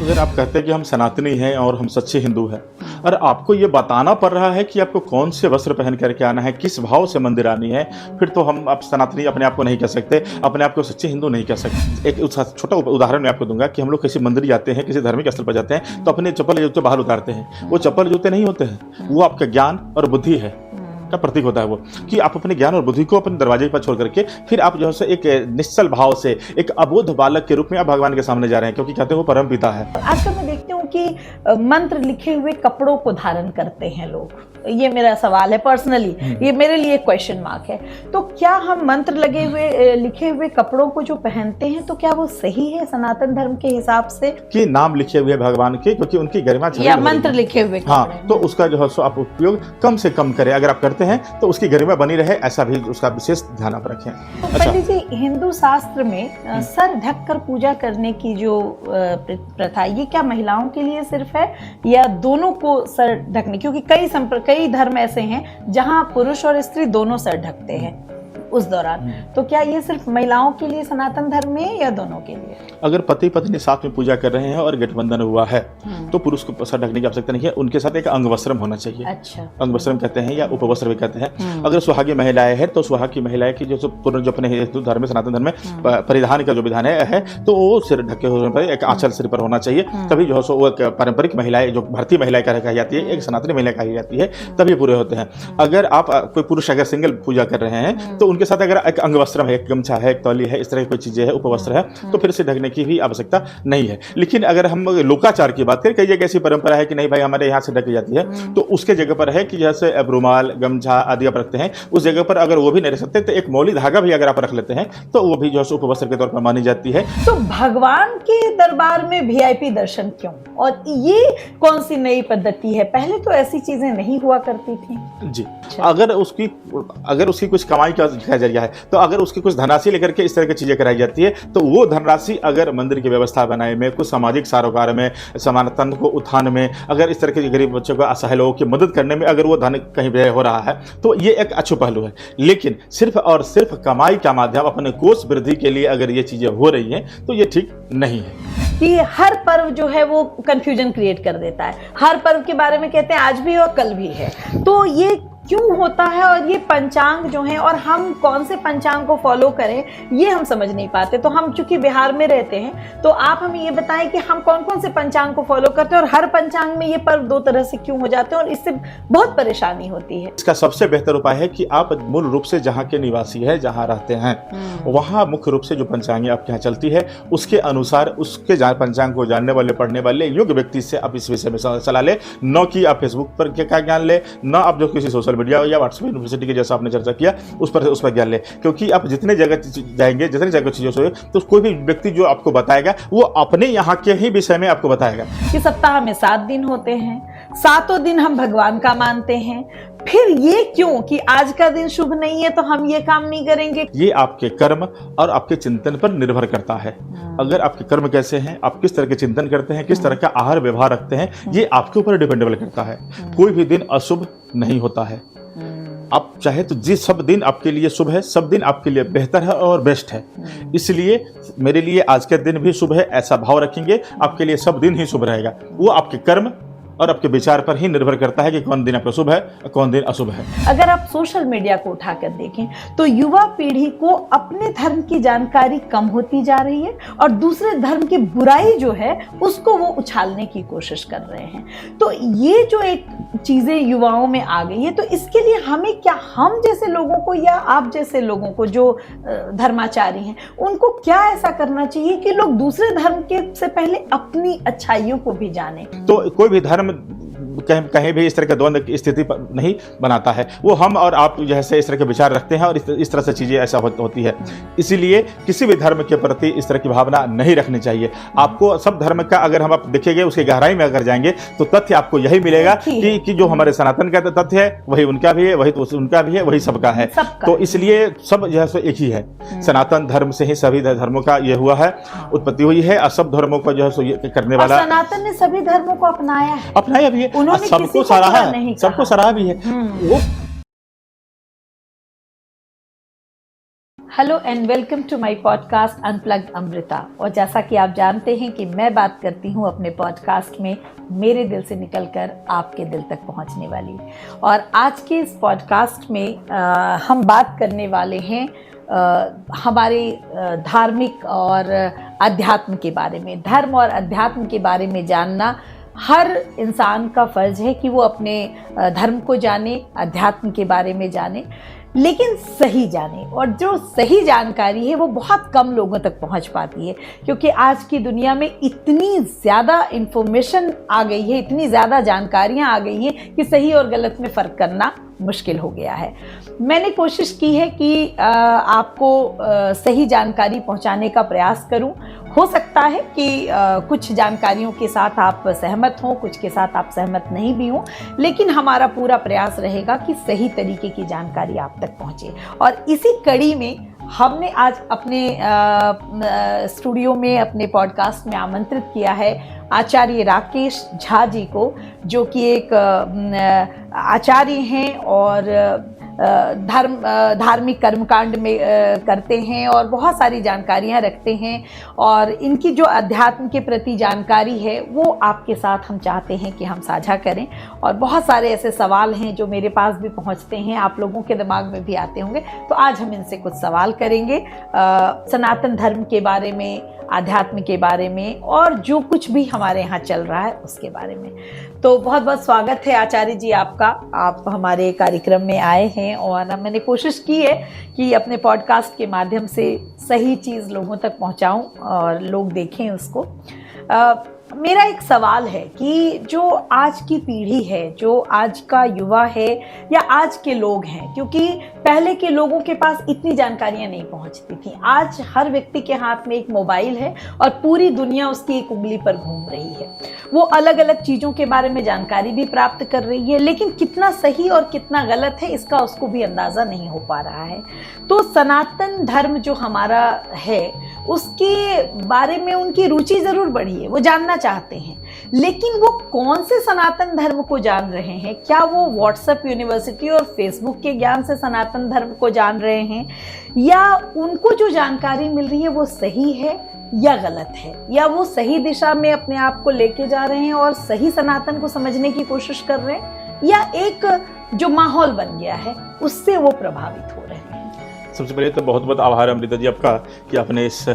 अगर आप कहते हैं कि हम सनातनी हैं और हम सच्चे हिंदू हैं और आपको ये बताना पड़ रहा है कि आपको कौन से वस्त्र पहन करके आना है, किस भाव से मंदिर आनी है, फिर तो हम आप सनातनी अपने आप को नहीं कह सकते, अपने आप को सच्चे हिंदू नहीं कह सकते। एक छोटा उदाहरण मैं आपको दूंगा कि हम लोग किसी मंदिर जाते हैं, किसी धार्मिक स्थल पर जाते हैं तो अपने चप्पल जूते बाहर उतारते हैं। वो चप्पल जूते नहीं होते हैं, वो आपका ज्ञान और बुद्धि है का प्रतीक होता है। वो कि आप अपने ज्ञान और बुद्धि को अपने दरवाजे पर छोड़ करके फिर आप जो है एक निश्चल भाव से एक अबोध बालक के रूप में आप भगवान के सामने जा रहे हैं, क्योंकि कहते हैं वो परम पिता है। आजकल मैं देखती हूँ कि मंत्र लिखे हुए कपड़ों को धारण करते हैं लोग। ये मेरा सवाल है पर्सनली, ये मेरे लिए क्वेश्चन मार्क है। तो क्या हम मंत्र लगे हुए लिखे हुए कपड़ों को जो पहनते हैं तो क्या वो सही है सनातन धर्म के हिसाब से? कि नाम लिखे हुए भगवान के, क्योंकि उनकी गरिमा या मंत्र लिखे हुए, हाँ, तो उसका जो है सो आप उपयोग कम से कम करें। अगर आप करते हैं तो उसकी गरिमा बनी रहे, ऐसा भी उसका विशेष ध्यान आप रखें। तो पंडित जी, हिंदू शास्त्र में सर ढककर पूजा करने की जो प्रथा, ये क्या महिलाओं के लिए सिर्फ है या दोनों को सर ढकने? क्योंकि कई धर्म ऐसे हैं जहां पुरुष और स्त्री दोनों सर ढकते हैं उस दौरान। तो क्या ये सिर्फ महिलाओं के लिए सनातन धर्म में है या दोनों के लिए? अगर पति पत्नी साथ में पूजा कर रहे हैं और गठबंधन हुआ है तो पुरुष को सर ढकने की आवश्यकता नहीं है। उनके साथ एक अंगवस्त्रम होना चाहिए। अच्छा। अंगवस्त्रम कहते हैं या उपवस्त्र भी कहते हैं। अगर सुहागी महिलाएं हैं तो सुहागी महिलाएं की जो अपने हिंदू धर्म में, सनातन धर्म में परिधान का जो विधान है तो वो सिर ढके होने पर एक आंचल सिर पर होना चाहिए। तभी जो है सो वो पारंपरिक महिलाएं, जो भारतीय महिलाएं कही जाती है, एक सनातनी महिला कही जाती है, तभी पूरे होते हैं। अगर आप कोई पुरुष अगर सिंगल पूजा कर रहे हैं तो उनके साथ अगर एक अंगवस्त्र है, एक गमछा है, एक तौली है, इस तरह की कोई चीजें है, उपवस्त्र है, तो फिर से ढकने की भी आवश्यकता नहीं है। लेकिन अगर हम लोकाचार की बात करें, कई जगह ऐसी परंपरा है कि नहीं भाई हमारे यहाँ से ढकी जाती है, तो उसके जगह पर है कि जैसे रुमाल, गमछा आदि आप रखते हैं, उस जगह पर अगर वो भी नहीं रख सकते तो एक मौली धागा भी अगर आप रख लेते हैं तो वो भी जो है उपवस्त्र के तौर पर मानी जाती है। तो भगवान के दरबार में वीआईपी दर्शन क्यों, और ये कौन सी नई पद्धति है? पहले तो ऐसी चीजें नहीं हुआ करती थी जी। अगर उसकी कुछ कमाई का जरिया है तो अगर उसकी कुछ धनराशि लेकर के इस तरह की चीजें कराई जाती है तो वो धनराशि अगर मंदिर की व्यवस्था बनाने में, कुछ सामाजिक सरोकार में, समानता को उत्थान में, अगर इस तरह के गरीब बच्चों को, असहाय लोगों की मदद करने में अगर वो धन कहीं व्यय हो रहा है तो ये एक अच्छा पहलू है। लेकिन सिर्फ और सिर्फ कमाई का माध्यम, अपने कोष वृद्धि के लिए अगर ये चीजें हो रही हैं तो ये ठीक नहीं है। कि हर पर्व जो है वो कंफ्यूजन क्रिएट कर देता है। हर पर्व के बारे में कहते हैं आज भी और कल भी है, तो ये क्यों होता है? और ये पंचांग जो है, और हम कौन से पंचांग को फॉलो करें, ये हम समझ नहीं पाते। तो हम चूंकि बिहार में रहते हैं तो आप हमें ये बताएं कि हम कौन कौन से पंचांग को फॉलो करते हैं और हर पंचांग में ये पर्व दो तरह से क्यों हो जाते हैं और इससे बहुत परेशानी होती है। इसका सबसे बेहतर उपाय है कि आप मूल रूप से जहाँ के निवासी है, जहाँ रहते हैं, वहाँ मुख्य रूप से जो पंचांग आपके यहाँ चलती है उसके अनुसार, उसके पंचांग को जानने वाले, पढ़ने वाले योग्य व्यक्ति से आप इस विषय में सलाह ले। न कि आप फेसबुक पर क्या ज्ञान ले, न आप जो किसी सोशल मीडिया या व्हाट्सएप यूनिवर्सिटी के जैसा आपने चर्चा किया उस पर ज्ञान ले। क्योंकि आप जितने जगह जाएंगे, जितने जगह चीजों से, तो कोई भी व्यक्ति जो आपको बताएगा वो अपने यहाँ के ही विषय में आपको बताएगा। कि सप्ताह में 7 दिन होते हैं, 7 दिन हम भगवान का मानते हैं, फिर ये क्यों कि आज का दिन शुभ नहीं है तो हम ये काम नहीं करेंगे? ये आपके कर्म और आपके चिंतन पर निर्भर करता है। अगर आपके कर्म कैसे हैं, आप किस तरह के चिंतन करते हैं, किस तरह का आहार व्यवहार रखते हैं, ये आपके ऊपर डिपेंडेबल करता है। कोई भी दिन अशुभ नहीं होता है। आप चाहे तो जिस सब दिन आपके लिए शुभ है, सब दिन आपके लिए बेहतर है और बेस्ट है। इसलिए मेरे लिए आज का दिन भी शुभ है, ऐसा भाव रखेंगे, आपके लिए सब दिन ही शुभ रहेगा। वो आपके कर्म और आपके विचार पर ही निर्भर करता है कि कौन दिन आपका शुभ है और कौन दिन अशुभ है। अगर आप सोशल मीडिया को उठाकर देखें तो युवा पीढ़ी को अपने धर्म की जानकारी कम होती जा रही है और दूसरे धर्म की बुराई जो है उसको वो उछालने की कोशिश कर रहे हैं। तो ये जो एक चीजें युवाओं में आ गई है, तो इसके लिए हमें क्या, हम जैसे लोगों को या आप जैसे लोगों को जो धर्माचारी हैं, उनको क्या ऐसा करना चाहिए कि लोग दूसरे धर्म के से पहले अपनी अच्छाइयों को भी जाने? तो कोई भी धर्म कहीं भी इस तरह का द्वंद की स्थिति नहीं बनाता है। वो हम और आप जैसे इस तरह के विचार रखते हैं और इस तरह से चीजें ऐसा होती है। इसीलिए किसी भी धर्म के प्रति इस तरह की भावना नहीं रखनी चाहिए। आपको सब धर्म का अगर हम आप देखेंगे, उसकी गहराई में अगर जाएंगे तो तथ्य आपको यही मिलेगा कि जो हमारे सनातन का तथ्य है वही उनका भी है, वही तो उनका भी है, वही सबका है। तो इसलिए सब जो है एक ही है। सनातन धर्म से ही सभी धर्मों का ये हुआ है, उत्पत्ति हुई है और सब धर्मों को जो है करने वाला सनातन ने सभी धर्मों को अपनाया भी है, सबको सराहा है, सबको सराहा भी है। वो hello and welcome to my podcast unplugged Amrita. और जैसा कि आप जानते हैं कि मैं बात करती हूँ अपने पॉडकास्ट में मेरे दिल से निकलकर आपके दिल तक पहुँचने वाली। और आज के इस पॉडकास्ट में हम बात करने वाले हैं हमारे धार्मिक और अध्यात्म के बारे में। धर्म और अध्यात्म के बारे में जानना हर इंसान का फ़र्ज है कि वो अपने धर्म को जाने, अध्यात्म के बारे में जाने, लेकिन सही जाने। और जो सही जानकारी है वो बहुत कम लोगों तक पहुंच पाती है, क्योंकि आज की दुनिया में इतनी ज़्यादा इन्फॉर्मेशन आ गई है, इतनी ज़्यादा जानकारियां आ गई हैं कि सही और गलत में फ़र्क करना मुश्किल हो गया है। मैंने कोशिश की है कि आपको सही जानकारी पहुंचाने का प्रयास करूं। हो सकता है कि कुछ जानकारियों के साथ आप सहमत हों, कुछ के साथ आप सहमत नहीं भी हों, लेकिन हमारा पूरा प्रयास रहेगा कि सही तरीके की जानकारी आप तक पहुंचे। और इसी कड़ी में हमने आज अपने स्टूडियो में, अपने पॉडकास्ट में आमंत्रित किया है आचार्य राकेश झा जी को, जो कि एक आचार्य हैं और धार्मिक कर्मकांड में करते हैं और बहुत सारी जानकारियां रखते हैं। और इनकी जो अध्यात्म के प्रति जानकारी है वो आपके साथ हम चाहते हैं कि हम साझा करें। और बहुत सारे ऐसे सवाल हैं जो मेरे पास भी पहुंचते हैं, आप लोगों के दिमाग में भी आते होंगे, तो आज हम इनसे कुछ सवाल करेंगे सनातन धर्म के बारे में, आध्यात्म के बारे में, और जो कुछ भी हमारे यहाँ चल रहा है उसके बारे में। तो बहुत बहुत स्वागत है आचार्य जी आपका। आप हमारे कार्यक्रम में आए हैं और मैंने कोशिश की है कि अपने पॉडकास्ट के माध्यम से सही चीज़ लोगों तक पहुँचाऊँ और लोग देखें उसको। मेरा एक सवाल है कि जो आज की पीढ़ी है, जो आज का युवा है या आज के लोग हैं, क्योंकि पहले के लोगों के पास इतनी जानकारियां नहीं पहुंचती थी। आज हर व्यक्ति के हाथ में एक मोबाइल है और पूरी दुनिया उसकी एक उंगली पर घूम रही है। वो अलग अलग चीज़ों के बारे में जानकारी भी प्राप्त कर रही है, लेकिन कितना सही और कितना गलत है इसका उसको भी अंदाज़ा नहीं हो पा रहा है। तो सनातन धर्म जो हमारा है उसके बारे में उनकी रुचि ज़रूर बढ़ी है, वो जानना चाहते हैं, लेकिन वो कौन से सनातन धर्म को जान रहे हैं? क्या वो व्हाट्सएप यूनिवर्सिटी और फेसबुक के ज्ञान से सनातन धर्म को जान रहे हैं, या उनको जो जानकारी मिल रही है वो सही है या गलत है, या वो सही दिशा में अपने आप को लेके जा रहे हैं और सही सनातन को समझने की कोशिश कर रहे हैं, या एक जो माहौल बन गया है उससे वो प्रभावित हो रहे हैं? सबसे पहले तो बहुत बहुत आभार अमृता जी आपका कि आपने इस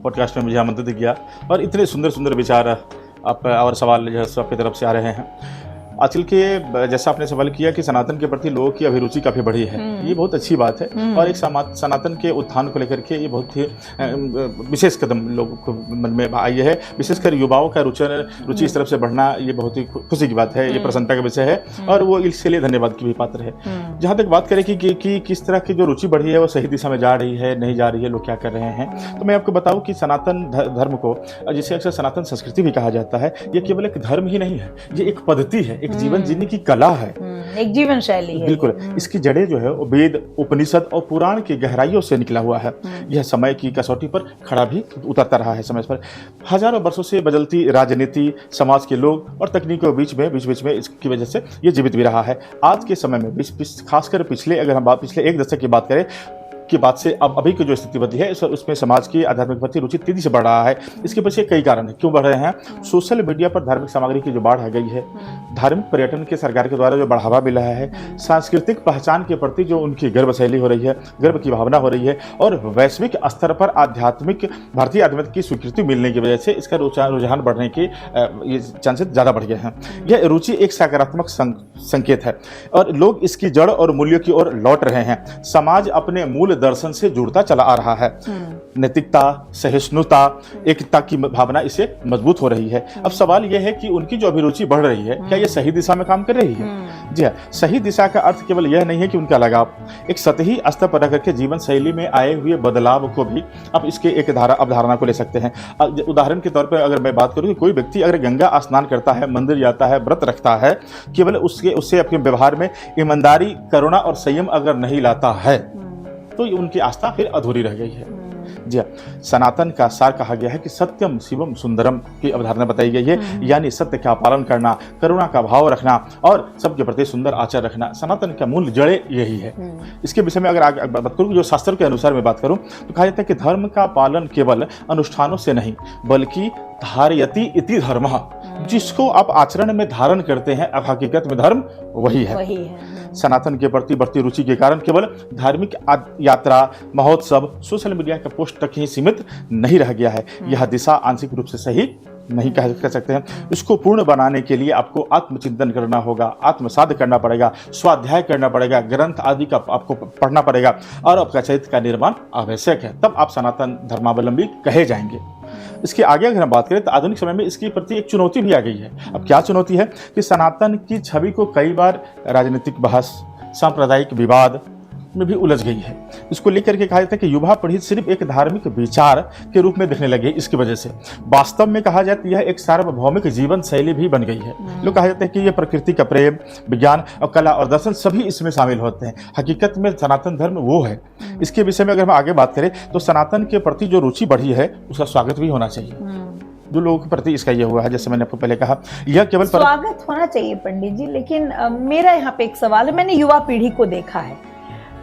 पॉडकास्ट में मुझे आमंत्रित किया और इतने सुंदर सुंदर विचार आप और सवाल जो है आपकी तरफ से आ रहे हैं। आजकल के जैसा आपने सवाल किया कि सनातन के प्रति लोगों की अभिरुचि काफ़ी बढ़ी है, ये बहुत अच्छी बात है। और एक सनातन के उत्थान को लेकर के ये बहुत ही विशेष कदम लोगों को मन में आई है। विशेषकर युवाओं का रुचि इस तरफ से बढ़ना ये बहुत ही खुशी की बात है, ये प्रसन्नता का विषय है और वो इसके लिए धन्यवाद की भी पात्र है। जहाँ तक बात करें कि किस तरह की जो रुचि बढ़ी है वो सही दिशा में जा रही है, नहीं जा रही है, लोग क्या कर रहे हैं, तो मैं आपको बताऊँ कि सनातन धर्म को, जिसे अक्सर सनातन संस्कृति भी कहा जाता है, ये केवल एक धर्म ही नहीं है, ये एक पद्धति है, एक जीवन जीने की कला है, एक जीवन शैली है। बिल्कुल। इसकी जड़ें जो है वो वेद, उपनिषद और पुराण की गहराइयों से निकला हुआ है। यह समय की कसौटी पर खड़ा भी उतरता रहा है समय पर। हजारों वर्षों से बदलती राजनीति, समाज के लोग और तकनीकों के बीच में इसकी वजह से ये जीवित भी रहा है। आज के समय में खासकर पिछले एक दशक की बात करें की बात से अब अभी की जो स्थिति बदली है उसमें समाज की आध्यात्मिक प्रति रुचि तेजी से बढ़ रहा है। इसके पीछे कई कारण हैं। क्यों बढ़ रहे हैं? सोशल मीडिया पर धार्मिक सामग्री की जो बाढ़ आ गई है, धार्मिक पर्यटन के सरकार के द्वारा जो बढ़ावा मिला है, सांस्कृतिक पहचान के प्रति जो उनकी गर्वशैली हो रही है, गर्व की भावना हो रही है, और वैश्विक स्तर पर भारतीय आध्यात्मिक की स्वीकृति मिलने की वजह से इसका रुझान बढ़ने के ये चांसेस ज़्यादा बढ़ गए हैं। यह रुचि एक सकारात्मक संकेत है और लोग इसकी जड़ और मूल्यों की ओर लौट रहे हैं। समाज अपने मूल दर्शन से जुड़ता चला आ रहा है। नैतिकता, सहिष्णुता, एकता की भावना इसे मजबूत हो रही है। अब सवाल यह है कि उनकी जो अभिरुचि बढ़ रही है, क्या ये सही दिशा में काम कर रही है? जी हाँ, सही दिशा का अर्थ केवल यह नहीं है कि उनका लगाव एक सतही स्तर पर रख के जीवन शैली में आए हुए बदलाव को भी अब इसके एक अवधारणा को ले सकते हैं। उदाहरण के तौर पर अगर मैं बात करूं कि कोई व्यक्ति अगर गंगा स्नान करता है, मंदिर जाता है, व्रत रखता है, केवल उससे अपने व्यवहार में ईमानदारी, करुणा और संयम अगर नहीं लाता है तो उनकी आस्था फिर अधूरी रह गई है। जी हाँ, सनातन का सार कहा गया है कि सत्यम शिवम सुंदरम की अवधारणा बताई गई है, यानी सत्य का पालन करना, करुणा का भाव रखना और सबके प्रति सुंदर आचार रखना। सनातन का मूल जड़े यही है। इसके विषय में अगर आगे बात करूँ, जो शास्त्र के अनुसार मैं बात करूँ तो कहा जाता है कि धर्म का पालन केवल अनुष्ठानों से नहीं बल्कि धारयति इति धर्मः, जिसको आप आचरण में धारण करते हैं अब हकीकत में धर्म वही है। सनातन के प्रति बढ़ती रुचि के कारण केवल धार्मिक यात्रा, महोत्सव, सोशल मीडिया के पोस्ट तक ही सीमित नहीं रह गया है। यह दिशा आंशिक रूप से सही नहीं कह सकते हैं। इसको पूर्ण बनाने के लिए आपको आत्मचिंतन करना होगा, आत्मसाध करना पड़ेगा, स्वाध्याय करना पड़ेगा, ग्रंथ आदि का आपको पढ़ना पड़ेगा और आपका चरित्र का निर्माण आवश्यक है। तब आप सनातन धर्मावलंबी कहे जाएंगे। इसके आगे अगर हम बात करें तो आधुनिक समय में इसके प्रति एक चुनौती भी आ गई है। अब क्या चुनौती है कि सनातन की छवि को कई बार राजनीतिक बहस, सांप्रदायिक विवाद में भी उलझ गई है। इसको लेकर के कहा जाता है कि युवा पीढ़ी सिर्फ एक धार्मिक विचार के रूप में देखने लगी है। इसकी वजह से वास्तव में कहा जाता है यह एक सार्वभौमिक जीवन शैली भी बन गई है। लोग कहा जाता है कि यह प्रकृति का प्रेम, विज्ञान और कला और दर्शन सभी इसमें शामिल होते हैं। हकीकत में सनातन धर्म वो है। इसके विषय में अगर हम आगे बात करें तो सनातन के प्रति जो रुचि बढ़ी है उसका स्वागत भी होना चाहिए। जो लोगों के प्रति इसका यह हुआ है, जैसे मैंने आपको पहले कहा, यह केवल स्वागत होना चाहिए पंडित जी। लेकिन मेरा यहाँ पे एक सवाल है। मैंने युवा पीढ़ी को देखा है,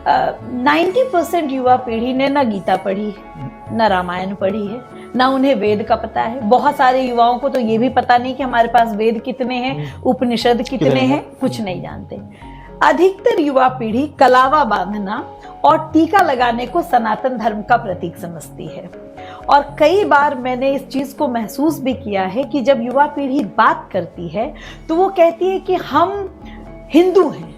90% युवा पीढ़ी ने ना गीता पढ़ी है, ना रामायण पढ़ी है, ना उन्हें वेद का पता है। बहुत सारे युवाओं को तो ये भी पता नहीं कि हमारे पास वेद कितने हैं, उपनिषद कितने हैं, कुछ नहीं जानते। अधिकतर युवा पीढ़ी कलावा बांधना और टीका लगाने को सनातन धर्म का प्रतीक समझती है। और कई बार मैंने इस चीज को महसूस भी किया है कि जब युवा पीढ़ी बात करती है तो वो कहती है कि हम हिंदू हैं,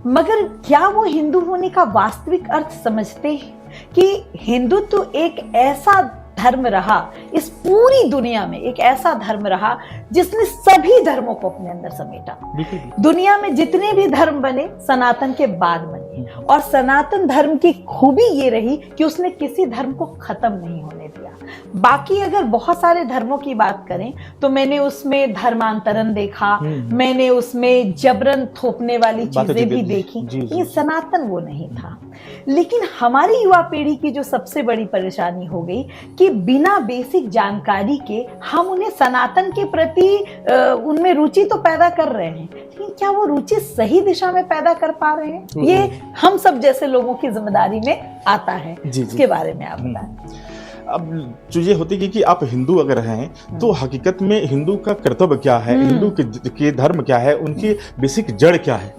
मगर क्या वो हिंदू होने का वास्तविक अर्थ समझते हैं कि हिंदुत्व एक ऐसा धर्म रहा, इस पूरी दुनिया में एक ऐसा धर्म रहा जिसने सभी धर्मों को अपने अंदर समेटा। दुनिया में जितने भी धर्म बने सनातन के बाद बने, और सनातन धर्म की खूबी ये रही कि उसने किसी धर्म को खत्म नहीं होने दिया। बाकी अगर बहुत सारे धर्मों की बात करें तो मैंने उसमें धर्मांतरण देखा, मैंने उसमें जबरन थोपने वाली चीजें भी देखी। ये सनातन वो नहीं था। लेकिन हमारी युवा पीढ़ी की जो सबसे बड़ी परेशानी हो गई कि बिना बेसिक जानकारी के हम उन्हें सनातन के प्रति उनमें रुचि तो पैदा कर रहे हैं, लेकिन क्या वो रुचि सही दिशा में पैदा कर पा रहे हैं? ये हम सब जैसे लोगों की जिम्मेदारी में आता है। इसके बारे में आप बताएं। अब जो ये होती है कि आप हिंदू अगर हैं तो हकीकत में हिंदू का कर्तव्य क्या है, हिंदू के धर्म क्या है, उनकी बेसिक जड़ क्या है,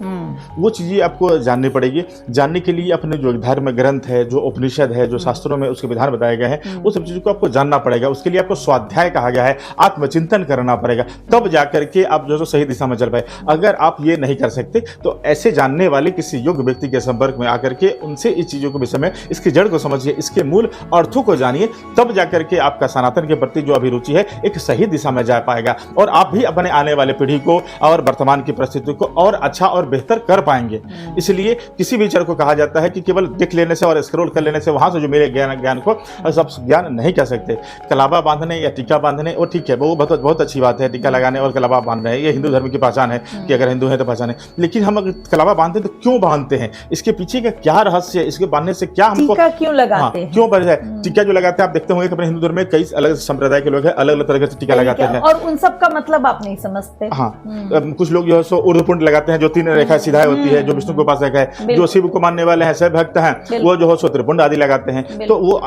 वो चीज़ें आपको जाननी पड़ेगी। जानने के लिए अपने जो धर्म ग्रंथ है, जो उपनिषद है, जो शास्त्रों में उसके विधान बताए गए हैं, वो सब चीज़ों को आपको जानना पड़ेगा। उसके लिए आपको स्वाध्याय कहा गया है, आत्मचिंतन करना पड़ेगा, तब जाकर के आप जो सही दिशा में चल पाए। अगर आप ये नहीं कर सकते तो ऐसे जानने वाले किसी योग्य व्यक्ति के संपर्क में आकर के उनसे इस चीज़ों के विषय में, इसकी जड़ को समझिए, इसके मूल अर्थों को जानिए, तब जाकर के आपका सनातन के प्रति जो अभिरुचि है एक सही दिशा में जा पाएगा और आप भी अपने आने वाले पीढ़ी को और वर्तमान की परिस्थिति को और अच्छा और बेहतर कर पाएंगे। इसलिए किसी भी विचार को कहा जाता है कि केवल देख लेने से और स्क्रॉल कर लेने से वहां से जो मेरे ज्ञान को सब ज्ञान नहीं कह सकते। कलावा बांधने या टीका बांधने वो ठीक है, वो बहुत अच्छी बात है, टीका लगाने और कलावा बांधने, ये हिंदू धर्म की पहचान है कि अगर हिंदू है तो पहचान है। लेकिन हम अगर कलावा बांधते तो क्यों बांधते हैं, इसके पीछे का क्या रहस्य है, इसके बांधने से क्या हमको क्यों लगाते हैं, क्यों बढ़ जाए। टीका जो लगाते हैं आप देखते होंगे कि अपने हिंदू धर्म में कई अलग संप्रदाय के लोग हैं, अलग अलग तरह से टीका लगाते हैं और उन सब का मतलब आप नहीं समझते। हाँ, कुछ लोग जो है सो ऊर्ध्वपुंड लगाते हैं, जो 3 रेखा सीधा होती है, जो विष्णु के पास रेखा है। जो शिव को मानने वाले हैं, सब भक्त हैं, वो जो है सो त्रिपुंड आदि लगाते हैं। तो वो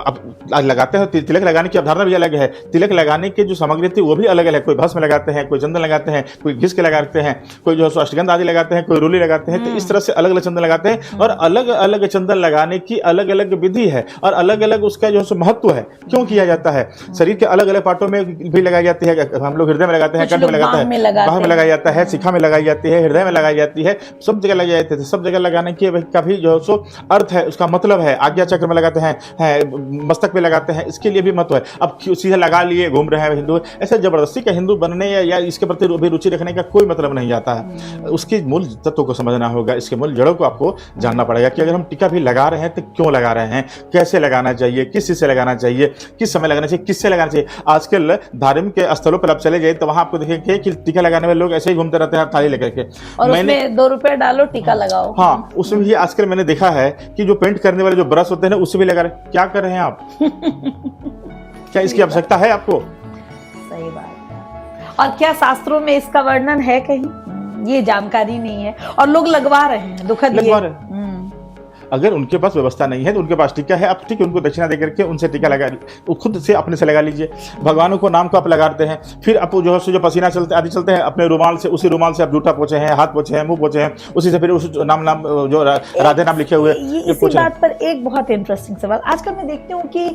लगाते हैं। तिलक लगाने की अवधारणा भी अलग है, तिलक लगाने की जो सामग्री थी वो भी अलग अलग है। कोई भस्म लगाते हैं, कोई चंदन लगाते हैं, कोई घिस के लगाते हैं, कोई जो है सो अष्टगंध आदि लगाते हैं, कोई रूली लगाते हैं। तो इस तरह से अलग अलग चंदन लगाते हैं और अलग अलग चंदन लगाने की अलग अलग विधि है और अलग अलग उसका जो है महत्व है। क्यों किया जाता है? शरीर के अलग अलग पार्टों में भी लगाई जाती है। हम लोग हृदय में लगाते हैं, कंठ में लगाते हैं, बाह में लगाई जाता है, शिखा में लगाई जाती है, हृदय में लगाई जाती है, सब जगह लगाई जाती है। सब जगह लगाने की का भी जो सो अर्थ है, उसका मतलब है। आज्ञा चक्र में लगाते हैं, मस्तक पे लगाते हैं, इसके लिए भी महत्व है। अब सीधे लगा लिए घूम रहे हैं हिंदू, ऐसे जबरदस्ती का हिंदू बनने या इसके प्रति भी रुचि रखने का कोई मतलब नहीं आता है। उसके मूल तत्व को समझना होगा, इसके मूल जड़ों को आपको जानना पड़ेगा कि अगर हम टीका भी लगा रहे हैं तो क्यों लगा रहे हैं, कैसे लगाना चाहिए, किस चीज से लगाना चाहिए, चाहिए, किस समय लगाना चाहिए, किससे लगाना चाहिए। आजकल धार्मिक स्थलों पर आप चले गए तो वहां आपको देखेंगे कि टीका लगाने वाले लोग ऐसे ही घूमते रहते हैं थाली लेकर के, और उसमें 2 रुपए डालो टीका लगाओ। हाँ, उसमें भी आजकल मैंने देखा है कि जो पेंट करने वाले जो ब्रश होते हैं ना उससे भी लगा रहे। क्या कर रहे हैं आप? क्या इसकी आवश्यकता है आपको? सही बात है। और क्या शास्त्रों में इसका वर्णन है कहीं? ये जानकारी नहीं है और लोग लगवा रहे हैं, दुखद ये। लगवा रहे हैं। अगर उनके पास व्यवस्था नहीं है तो उनके पास टीका है, आप ठीक है उनको दक्षिणा देकर के उनसे टीका लगा, वो खुद से अपने से लगा लीजिए। भगवानों को नाम को आप लगाते हैं, फिर आप जो है जो पसीना चलते आदि चलते हैं अपने रुमाल से, उसी रुमाल से आप जूठा पोछे हैं, हाथ पोछे हैं, मुंह पोछे हैं, उसी से फिर उस नाम जो राधे नाम लिखे हुए इसी बात पर एक बहुत इंटरेस्टिंग सवाल। आजकल मैं देखती हूँ कि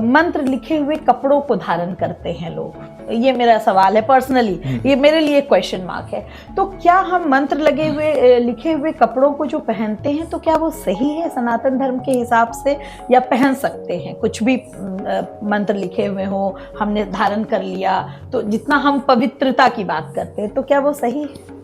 मंत्र लिखे हुए कपड़ों को धारण करते हैं लोग। ये मेरा सवाल है पर्सनली, ये मेरे लिए क्वेश्चन मार्क है। तो क्या हम मंत्र लगे हुए लिखे हुए कपड़ों को जो पहनते हैं तो क्या वो सही है सनातन धर्म के हिसाब से, या पहन सकते हैं कुछ भी मंत्र लिखे हुए हो हमने धारण कर लिया, तो जितना हम पवित्रता की बात करते हैं तो क्या वो सही है?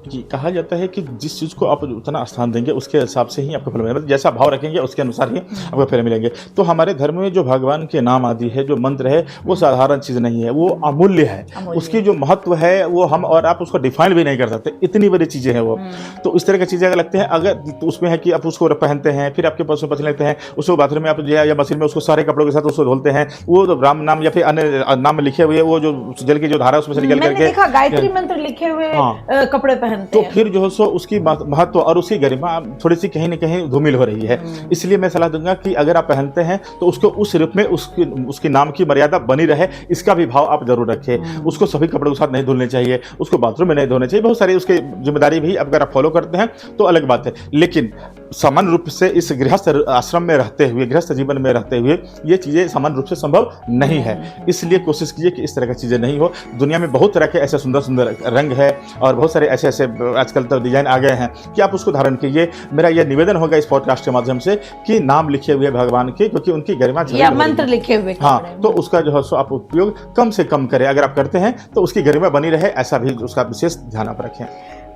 जी, कहा जाता है कि जिस चीज़ को आप उतना स्थान देंगे उसके हिसाब से ही आपको फल मिलेगा, मतलब जैसा भाव रखेंगे उसके अनुसार ही आपको फल मिलेंगे। तो हमारे धर्म में जो भगवान के नाम आदि है, जो मंत्र है, वो साधारण चीज़ नहीं है, वो अमूल्य है। उसकी जो महत्व है वो हम और आप उसको डिफाइन भी नहीं कर सकते, इतनी बड़ी चीज़ें हैं वो। तो इस तरह की चीज़ें अगर लगते हैं, अगर तो उसमें है कि आप उसको पहनते हैं, फिर आपके पास पसीने लगते हैं, उसको बाथरूम में आप जो है या मशीन में उसको सारे कपड़ों के साथ उसको धुलते हैं, वो राम नाम या फिर अन्य नाम लिखे हुए वो जो जल की जो धारा उसमें से निकल करके गायत्री मंत्र लिखे हुए कपड़े पहनते हैं, तो फिर जो है सो उसकी महत्व और उसकी गरिमा थोड़ी सी कहीं न कहीं धूमिल हो रही है। इसलिए मैं सलाह दूंगा कि अगर आप पहनते हैं तो उसको उस रूप में उसकी नाम की मर्यादा बनी रहे, इसका भी भाव आप जरूर रखें। उसको सभी कपड़ों के साथ नहीं धुलने चाहिए, उसको बाथरूम में नहीं धोने चाहिए, बहुत सारी उसकी जिम्मेदारी भी अगर आप फॉलो करते हैं तो अलग बात है। लेकिन सामान्य रूप से इस गृहस्थ आश्रम में रहते हुए, गृहस्थ जीवन में रहते हुए ये चीज़ें सामान्य रूप से संभव नहीं है। इसलिए कोशिश कीजिए कि इस तरह की चीज़ें नहीं हो। दुनिया में बहुत तरह के ऐसे सुंदर सुंदर रंग है और बहुत सारे ऐसे ऐसे आजकल तो डिजाइन आ गए हैं कि आप उसको धारण कीजिए। मेरा यह निवेदन होगा इस पॉडकास्ट के माध्यम से कि नाम लिखे हुए भगवान के, क्योंकि उनकी गरिमा या मंत्र लिखे हुए, हाँ, तो उसका जो है सो आप उपयोग कम से कम करें। अगर आप करते हैं तो उसकी गरिमा बनी रहे, ऐसा भी उसका विशेष ध्यान आप रखें।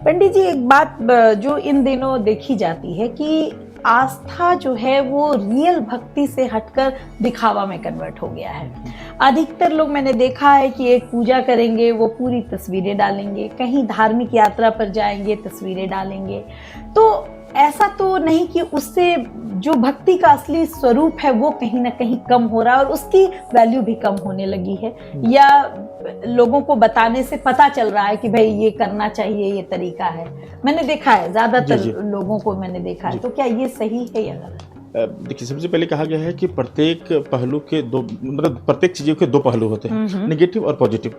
पंडित जी, एक बात जो इन दिनों देखी जाती है कि आस्था जो है वो रियल भक्ति से हटकर दिखावा में कन्वर्ट हो गया है। अधिकतर लोग मैंने देखा है कि एक पूजा करेंगे वो पूरी तस्वीरें डालेंगे, कहीं धार्मिक यात्रा पर जाएंगे तस्वीरें डालेंगे। तो ऐसा तो नहीं कि उससे जो भक्ति का असली स्वरूप है वो कहीं ना कहीं कम हो रहा है और उसकी वैल्यू भी कम होने लगी है, या लोगों को बताने से पता चल रहा है कि भाई ये करना चाहिए, ये तरीका है। मैंने देखा है, ज्यादातर लोगों को मैंने देखा है। तो क्या ये सही है या गलत? देखिए, सबसे पहले कहा गया है कि प्रत्येक पहलू के दो, मतलब प्रत्येक चीजों के दो पहलू होते हैं, नेगेटिव और पॉजिटिव।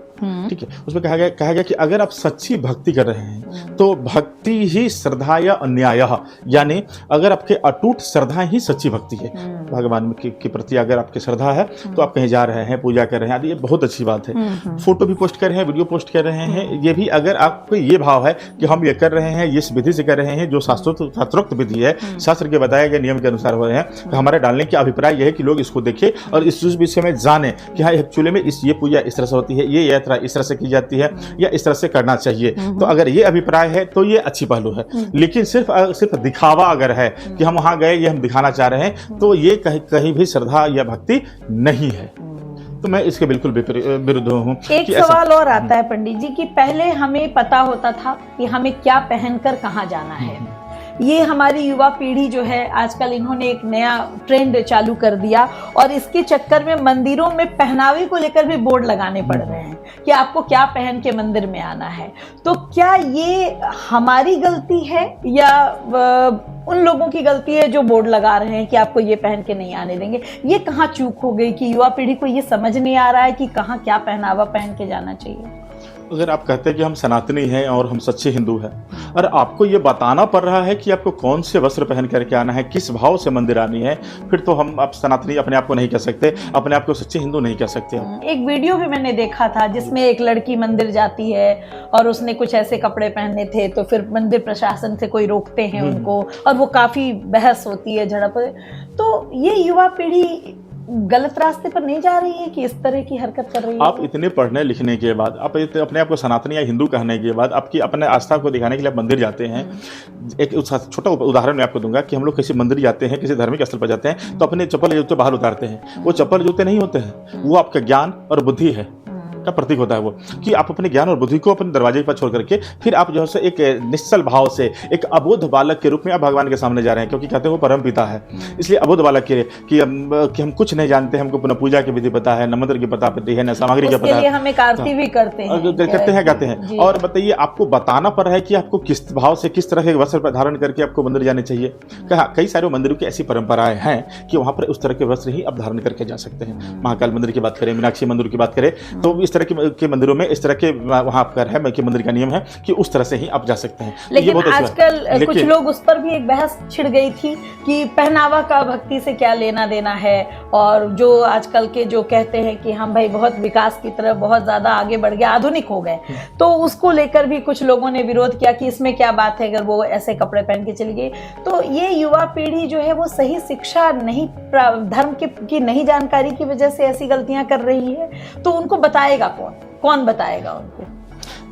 ठीक है, उसमें कहा गया कि अगर आप सच्ची भक्ति कर रहे हैं तो भक्ति ही श्रद्धा या अन्याय, यानी अगर आपके अटूट श्रद्धा ही सच्ची भक्ति है भगवान के प्रति। अगर आपकी श्रद्धा है तो आप कहीं जा रहे हैं, पूजा कर रहे हैं, ये बहुत अच्छी बात है। फोटो भी पोस्ट कर रहे हैं, वीडियो पोस्ट कर रहे हैं, ये भी अगर आपको ये भाव है कि हम ये कर रहे हैं, ये इस विधि से कर रहे हैं जो शास्त्रोक्त विधि है, शास्त्र के बताए गए नियम के अनुसार रहे हैं, तो हमारे डालने की अभिप्राय यह है कि लोग इसको देखें और इस विषय में जाने कि हाँ एक्चुअली में ये पूजा इस तरह से होती है, ये यात्रा इस तरह से की जाती है, या इस तरह से करना चाहिए। तो अगर ये अभिप्राय है तो ये अच्छी पहलू है। लेकिन सिर्फ दिखावा अगर है कि हम वहां गए, ये हम दिखाना चाह रहे हैं, तो ये कहीं भी श्रद्धा या भक्ति नहीं है। तो मैं इसके बिल्कुल विरुद्ध हूँ। एक सवाल और आता है पंडित जी कि पहले हमें पता होता था कि हमें क्या पहनकर कहाँ जाना है। ये हमारी युवा पीढ़ी जो है आजकल, इन्होंने एक नया ट्रेंड चालू कर दिया और इसके चक्कर में मंदिरों में पहनावे को लेकर भी बोर्ड लगाने पड़ रहे हैं कि आपको क्या पहन के मंदिर में आना है। तो क्या ये हमारी गलती है या उन लोगों की गलती है जो बोर्ड लगा रहे हैं कि आपको ये पहन के नहीं आने देंगे? ये कहाँ चूक हो गई कि युवा पीढ़ी को ये समझ नहीं आ रहा है कि कहाँ क्या पहनावा पहन के जाना चाहिए? अगर आप कहते हैं कि हम सनातनी हैं और हम सच्चे हिंदू हैं और आपको ये बताना पड़ रहा है कि आपको कौन से वस्त्र पहन करके आना है, किस भाव से मंदिर आनी है, फिर तो हम आप सनातनी अपने आप को नहीं कह सकते, अपने आप को सच्चे हिंदू नहीं कह सकते। एक वीडियो भी मैंने देखा था जिसमें एक लड़की मंदिर जाती है और उसने कुछ ऐसे कपड़े पहने थे, तो फिर मंदिर प्रशासन से कोई रोकते हैं उनको और वो काफी बहस होती है, झड़प। तो ये युवा पीढ़ी गलत रास्ते पर नहीं जा रही है कि इस तरह की हरकत कर रही है? आप इतने पढ़ने लिखने के बाद, आप अपने आप को सनातनी या हिंदू कहने के बाद, आपकी अपने आस्था को दिखाने के लिए आप मंदिर जाते हैं। एक छोटा उदाहरण मैं आपको दूंगा कि हम लोग किसी मंदिर जाते हैं, किसी धार्मिक स्थल पर जाते हैं, तो अपने चप्पल जूते बाहर उतारते हैं। वो चप्पल जूते नहीं होते हैं, वो आपका ज्ञान और बुद्धि है का प्रतीक होता है। वो कि आप अपने ज्ञान और बुद्धि को अपने दरवाजे पर छोड़ करके फिर आप जो है एक निश्चल भाव से एक अबोध बालक के रूप में आप भगवान के सामने जा रहे हैं, क्योंकि कहते हैं वो परम पिता है। इसलिए अबोध बालक के कि हम कुछ नहीं जानते, हमको न पूजा की विधि पता है, न मंत्र की पता है, न सामग्री का पता है, हम एक आरती भी करते हैं, गाते हैं। और बताइए, आपको बताना पड़ रहा है कि आपको किस भाव से, किस तरह के वस्त्र पर धारण करके आपको मंदिर जाने चाहिए। कई सारे मंदिरों की ऐसी परंपराएं हैं कि वहां पर उस तरह के वस्त्र ही आप धारण करके जा सकते हैं। महाकाल मंदिर की बात करें, मीनाक्षी मंदिर की बात करें, तो इस तरह के मंदिरों में इस तरह के वहां पर है कि मंदिर का नियम है कि उस तरह से ही आप जा सकते हैं। लेकिन आजकल कुछ लोग उस पर भी एक बहस छिड़ गई थी कि पहनावा का भक्ति से क्या लेना देना है, और जो आजकल के जो कहते हैं कि हम भाई बहुत विकास की तरफ बहुत ज्यादा आगे बढ़ गए, आधुनिक हो गए, तो उसको लेकर भी कुछ लोगों ने विरोध किया कि इसमें क्या बात है अगर वो ऐसे कपड़े पहन के चली गई। तो ये युवा पीढ़ी जो है वो सही शिक्षा नहीं, धर्म की नहीं जानकारी की वजह से ऐसी गलतियां कर रही है, तो उनको बताएगा कौन बताएगा उनको?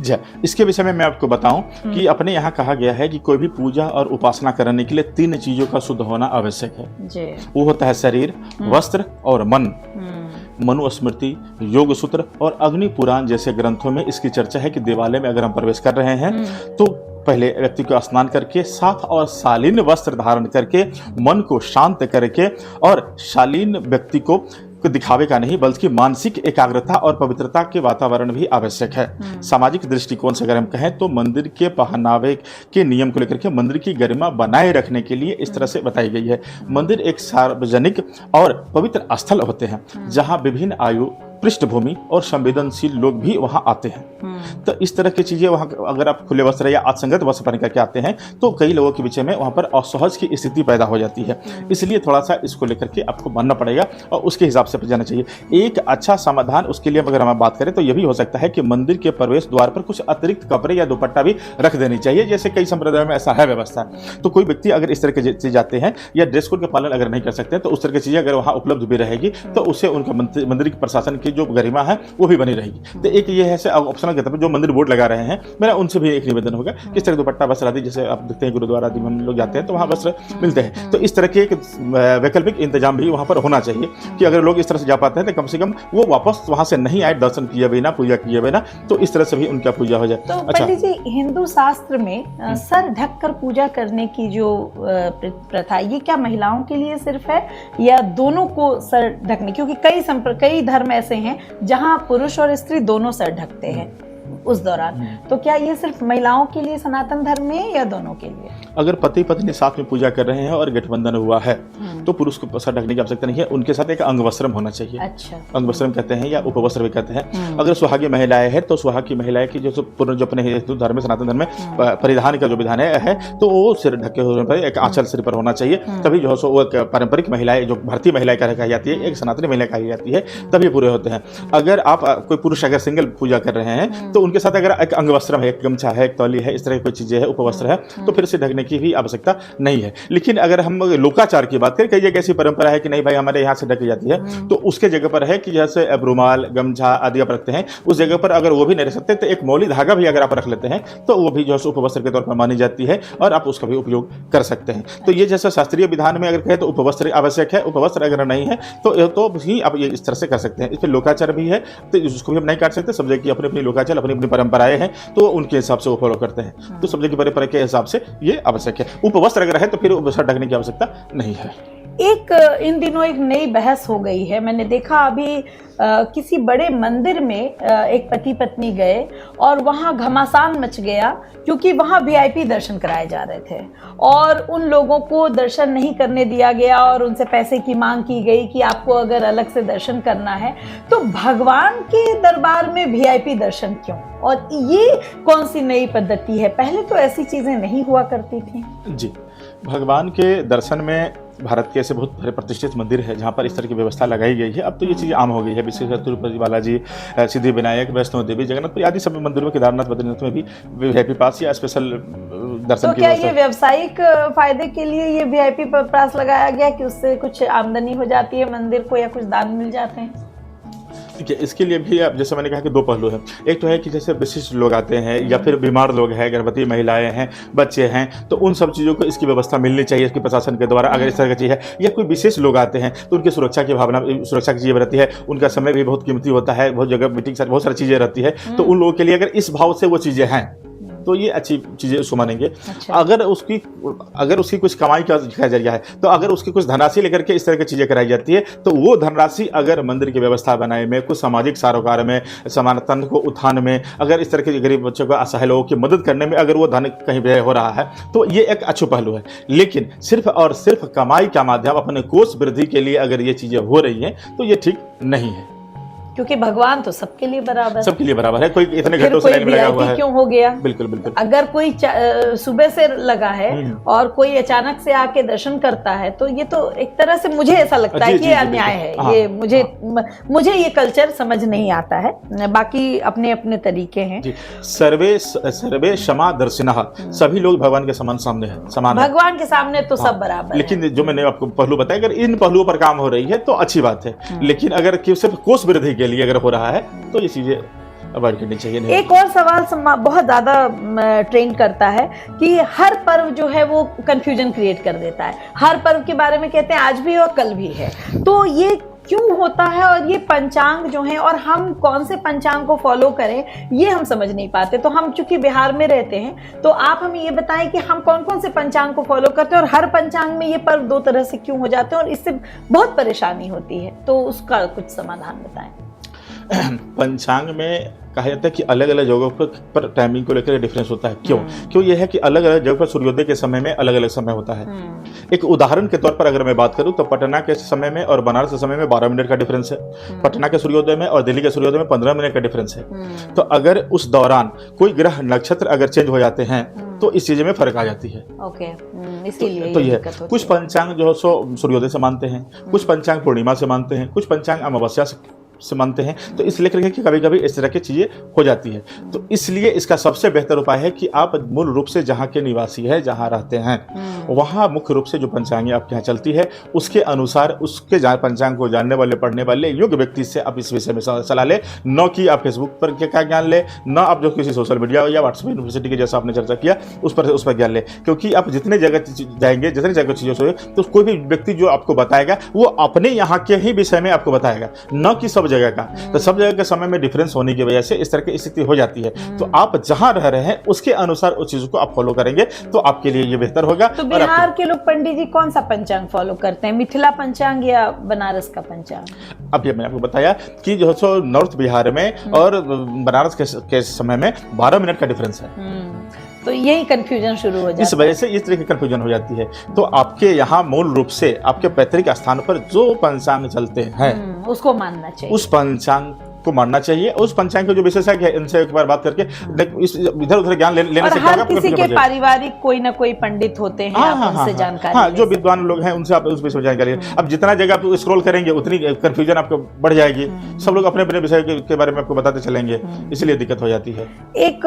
जी, इसके विषय में मैं आपको बताऊं कि अपने यहाँ कहा गया है कि कोई भी पूजा और उपासना करने के लिए 3 चीजों का शुद्ध होना आवश्यक है जी। वो होता है शरीर, वस्त्र और मन। मनुस्मृति, योग सूत्र और अग्नि पुराण जैसे ग्रंथों में इसकी चर्चा है कि देवालय में अगर हम प्रवेश कर रहे हैं तो पहले व्यक्ति को स्नान करके साफ और शालीन वस्त्र धारण करके मन को शांत करके, और शालीन व्यक्ति को दिखावे का नहीं बल्कि मानसिक एकाग्रता और पवित्रता के वातावरण भी आवश्यक है। सामाजिक दृष्टिकोण से अगर हम कहें तो मंदिर के पहनावे के नियम को लेकर के मंदिर की गरिमा बनाए रखने के लिए इस तरह से बताई गई है। मंदिर एक सार्वजनिक और पवित्र स्थल होते हैं जहां विभिन्न आयु, पृष्ठभूमि और संवेदनशील लोग भी वहां आते हैं। तो इस तरह की चीजें वहां अगर आप खुले वस्त्र या असंगत वस्त्र पहन करके आते हैं तो कई लोगों के बीच में वहां पर असहज की स्थिति पैदा हो जाती है। इसलिए थोड़ा सा इसको लेकर के आपको मानना पड़ेगा और उसके हिसाब से जाना चाहिए। एक अच्छा समाधान उसके लिए अगर हम बात करें तो यह भी हो सकता है कि मंदिर के प्रवेश द्वार पर कुछ अतिरिक्त कपड़े या दुपट्टा भी रख देनी चाहिए, जैसे कई संप्रदायों में ऐसा है व्यवस्था। तो कोई व्यक्ति अगर इस तरह के चीज जाते हैं या ड्रेस कोड का पालन अगर नहीं कर सकते तो उस तरह की चीजें अगर वहां उपलब्ध भी रहेगी तो उससे उनका मंदिर प्रशासन की जो गरिमा है वो भी बनी रहेगी। तो एक ये है ऑप्शनल के तौर पर जो मंदिर बोर्ड लगा रहे हैं, मेरा उनसे भी एक निवेदन होगा किस तरह दुपट्टा वस्त्र आदि, जैसे आप देखते हैं गुरुद्वारा आदि में हम लोग जाते हैं तो वहाँ वस्त्र मिलते हैं, तो इस तरह के एक वैकल्पिक इंतजाम भी वहाँ पर होना चाहिए कि अगर लोग इस तरह से जा पाते हैं तो कम से कम वो वापस वहाँ से नहीं आए दर्शन किए बिना, पूजा किए बिना, तो इस तरह से भी उनका पूजा हो जाए। तो पंडित जी, हिंदू शास्त्र में सर ढककर पूजा करने की जो प्रथा, ये क्या महिलाओं के लिए सिर्फ है या दोनों को सर ढकने? क्योंकि कई धर्म ऐसे हैं जहाँ पुरुष और स्त्री दोनों सर ढकते हैं उस दौरान, तो क्या ये सिर्फ महिलाओं के लिए सनातन धर्म में है या दोनों के लिए? अगर पति पत्नी साथ में पूजा कर रहे हैं और गठबंधन हुआ है तो पुरुष को सर ढकने की आवश्यकता नहीं है, उनके साथ एक अंगवस्त्रम होना चाहिए। अच्छा। अंगवस्त्रम कहते हैं या उपवस्त्र भी कहते हैं। अगर सुहागी महिलाएं हैं तो सुहागी महिलाएं की जो अपने हिंदू धर्म में, सनातन धर्म में परिधान का जो विधान है तो वो सिर ढके होने पर एक आंचल सिर पर होना चाहिए, तभी जो है वो एक पारंपरिक महिलाएं जो भारतीय महिलाएं कही जाती है, एक सनातनी महिला कही जाती है, तभी पूरे होते हैं। अगर आप कोई पुरुष अगर सिंगल पूजा कर रहे हैं तो उनके साथ अगर एक अंगवस्त्रम है, एक गमछा है, एक तौली है, इस तरह की कोई चीजें है, उपवस्त्र है, तो फिर से ढकने की भी आवश्यकता नहीं है। लेकिन अगर हम लोकाचार की बात करें, कई जगह ऐसी परंपरा है कि नहीं भाई हमारे यहाँ से ढकी जाती है, तो उसके जगह पर है कि जैसे रुमाल, गमछा आदि आप रखते हैं, उस जगह पर अगर वो भी नहीं रख सकते तो एक मौली धागा भी अगर आप रख लेते हैं तो वो भी जो है उपवस्त्र के तौर पर मानी जाती है और आप उसका भी उपयोग कर सकते हैं। तो ये जैसे शास्त्रीय विधान में अगर कहें तो उपवस्त्र आवश्यक है, उपवस्त्र अगर नहीं है तो ही आप ये इस तरह से कर सकते हैं। इसमें लोकाचार भी है तो उसको भी हम नहीं काट सकते, सब जगह की अपनी अपनी लोकाचार, अपनी अपनी परंपराएं हैं, तो उनके हिसाब से वो फॉलो करते हैं। तो सब जगह की परंपरा के हिसाब से ये आवश्यक है। उपवस्त्र अगर है तो फिर सर ढकने की आवश्यकता नहीं है। इन दिनों एक नई बहस हो गई है, मैंने देखा अभी किसी बड़े मंदिर में एक पति पत्नी गए और वहाँ घमासान मच गया क्योंकि वहाँ वीआईपी दर्शन कराए जा रहे थे और उन लोगों को दर्शन नहीं करने दिया गया और उनसे पैसे की मांग की गई कि आपको अगर अलग से दर्शन करना है तो भगवान के दरबार में वीआईपी दर्शन क्यों? और ये कौन सी नई पद्धति है? पहले तो ऐसी चीजें नहीं हुआ करती थी। जी, भगवान के दर्शन में भारत के ऐसे बहुत बड़े प्रतिष्ठित मंदिर है जहाँ पर इस तरह की व्यवस्था लगाई गई है। अब तो ये चीज़ आम हो गई है, विशेषकर तिरुपति बालाजी, सिद्धि विनायक, वैष्णो देवी, जगन्नाथ आदि सब मंदिरों में, केदारनाथ, बद्रीनाथ में भी वीआईपी पास या स्पेशल दर्शन तो की क्या व्यवस्था। ये व्यावसायिक फायदे के लिए ये वीआईपी पास लगाया गया कि उससे कुछ आमदनी हो जाती है मंदिर को या कुछ दान मिल जाते हैं? देखिए, इसके लिए भी आप जैसे मैंने कहा कि दो पहलू हैं। एक तो है कि जैसे विशिष्ट लोग आते हैं या फिर बीमार लोग हैं, गर्भवती महिलाएं हैं, बच्चे हैं, तो उन सब चीज़ों को इसकी व्यवस्था मिलनी चाहिए इसकी प्रशासन के द्वारा। अगर इस तरह की चीज़ है या कोई विशेष लोग आते हैं तो उनकी सुरक्षा की भावना, सुरक्षा की चीज़ें रहती है, उनका समय भी बहुत कीमती होता है, बहुत जगह मीटिंग बहुत सारी चीज़ें रहती है, तो उन लोगों के लिए अगर इस भाव से वो चीज़ें हैं तो ये अच्छी चीज़ें उसको मानेंगे। अच्छा। अगर उसकी कुछ कमाई का जरिया है तो अगर उसकी कुछ धनराशि लेकर के इस तरह की चीज़ें कराई जाती है तो वो धनराशि अगर मंदिर की व्यवस्था बनाने में, कुछ सामाजिक सरोकार में, समानतन को उत्थान में, अगर इस तरह के गरीब बच्चों को, असहाय लोगों की मदद करने में अगर वो धन कहीं व्यय हो रहा है तो ये एक अच्छा पहलू है। लेकिन सिर्फ और सिर्फ कमाई का माध्यम अपने कोष वृद्धि के लिए अगर ये चीज़ें हो रही हैं तो ये ठीक नहीं है, क्योंकि भगवान तो सबके लिए बराबर है। सबके लिए बराबर है। कोई इतने फिर घंटों से लाइन में लगा हुआ VIP है, क्यों हो गया? बिल्कुल बिल्कुल। अगर कोई सुबह से लगा है और कोई अचानक से आके दर्शन करता है तो ये तो एक तरह से मुझे ऐसा लगता है कि ये अन्याय है। हाँ, ये मुझे ये कल्चर समझ नहीं आता है। बाकी अपने अपने तरीके हैं। जी, सर्वे क्षमा दर्शिनः, सभी लोग भगवान के समान सामने हैं, समान है। भगवान के सामने तो सब बराबर है। लेकिन जो मैंने आपको पहलू बताया, अगर इन पहलुओं पर काम हो रही है तो अच्छी बात है, लेकिन अगर कि सिर्फ कोष वृद्धि के लिए अगर हो रहा है तो ये चीजें अवॉइड करनी चाहिए। नहीं। एक और सवाल बहुत ज्यादा ट्रेंड करता है कि हर पर्व जो है वो कंफ्यूजन क्रिएट कर देता है। हर पर्व के बारे में कहते हैं आज भी और कल भी है, तो ये क्यों होता है? और ये पंचांग जो है और हम कौन से पंचांग को फॉलो करें ये हम समझ नहीं पाते। तो हम चूंकि बिहार में रहते हैं तो आप हमें ये बताएं कि हम कौन कौन से पंचांग को फॉलो करते हैं और हर पंचांग में ये पर्व दो तरह से क्यों हो जाते हैं और इससे बहुत परेशानी होती है, तो उसका कुछ समाधान बताएं। पंचांग में कहा जाता है कि अलग अलग जगहों पर टाइमिंग को लेकर डिफरेंस होता है। क्यों ये है कि अलग अलग जगह पर सूर्योदय के समय में अलग अलग समय होता है। एक उदाहरण के तौर पर अगर मैं बात करूं तो पटना के समय में और बनारस के समय में 12 मिनट का डिफरेंस है। पटना के सूर्योदय में और दिल्ली के सूर्योदय में 15 मिनट का डिफरेंस है। तो अगर उस दौरान कोई ग्रह नक्षत्र अगर चेंज हो जाते हैं तो इस चीज में फर्क आ जाती है। ओके, इसीलिए तो ये कुछ पंचांग जो है सो सूर्योदय से मानते हैं, कुछ पंचांग पूर्णिमा से मानते हैं, कुछ पंचांग अमावस्या से मानते हैं। तो इसलिए करके कि कभी कभी इस तरह की चीज़ें हो जाती है। तो इसलिए इसका सबसे बेहतर उपाय है कि आप मूल रूप से जहाँ के निवासी है, जहाँ रहते हैं, वहाँ मुख्य रूप से जो पंचांग आपके यहाँ चलती है उसके अनुसार उसके पंचांग को जानने वाले, पढ़ने वाले योग्य व्यक्ति से आप इस विषय में सलाह ले। न कि आप फेसबुक पर क्या ज्ञान ले, न आप जो किसी सोशल मीडिया या व्हाट्सएप यूनिवर्सिटी के जैसा आपने चर्चा किया उस पर ज्ञान ले। क्योंकि आप जितने जगह जाएंगे, जितने जगह चीज़ों से, तो कोई भी व्यक्ति जो आपको बताएगा वो अपने यहाँ के ही विषय में आपको बताएगा, न कि सब जगह का। तो सब जगह के समय में डिफरेंस होने की वजह से इस तरह की स्थिति हो जाती है। तो आप जहां रह रहे हैं उसके अनुसार उस चीजों को आप फॉलो करेंगे तो आपके लिए ये बेहतर होगा। तो बिहार के लोग पंडित जी कौन सा पंचांग फॉलो करते हैं, मिथिला पंचांग या बनारस का पंचांग? अभी मैंने आपको बताया कि जो सो नॉर्थ बिहार में और बनारस के समय में 12 मिनट का डिफरेंस है। तो यही कंफ्यूजन शुरू हो जाता है। इस वजह से इस तरह की कंफ्यूजन हो जाती है। तो आपके यहाँ मूल रूप से आपके पैतृक स्थान पर जो पंचांग चलते हैं उसको मानना चाहिए, उस पंचांग को मानना चाहिए। उस पंचांग के जो विशेषज्ञ है इनसे एक बार बात करके इधर उधर ज्ञान लेने से हर किसी के पारिवारिक कोई ना कोई पंडित होते हैं, आप उनसे जानकारी हाँ, जो विद्वान लोग हैं उनसे आप उस विषय में जानकारी। अब जितना जगह आप स्क्रॉल करेंगे उतनी कंफ्यूजन आपको बढ़ जाएगी। सब लोग अपने अपने विषय के बारे में आपको बताते चलेंगे, इसलिए दिक्कत हो जाती है। एक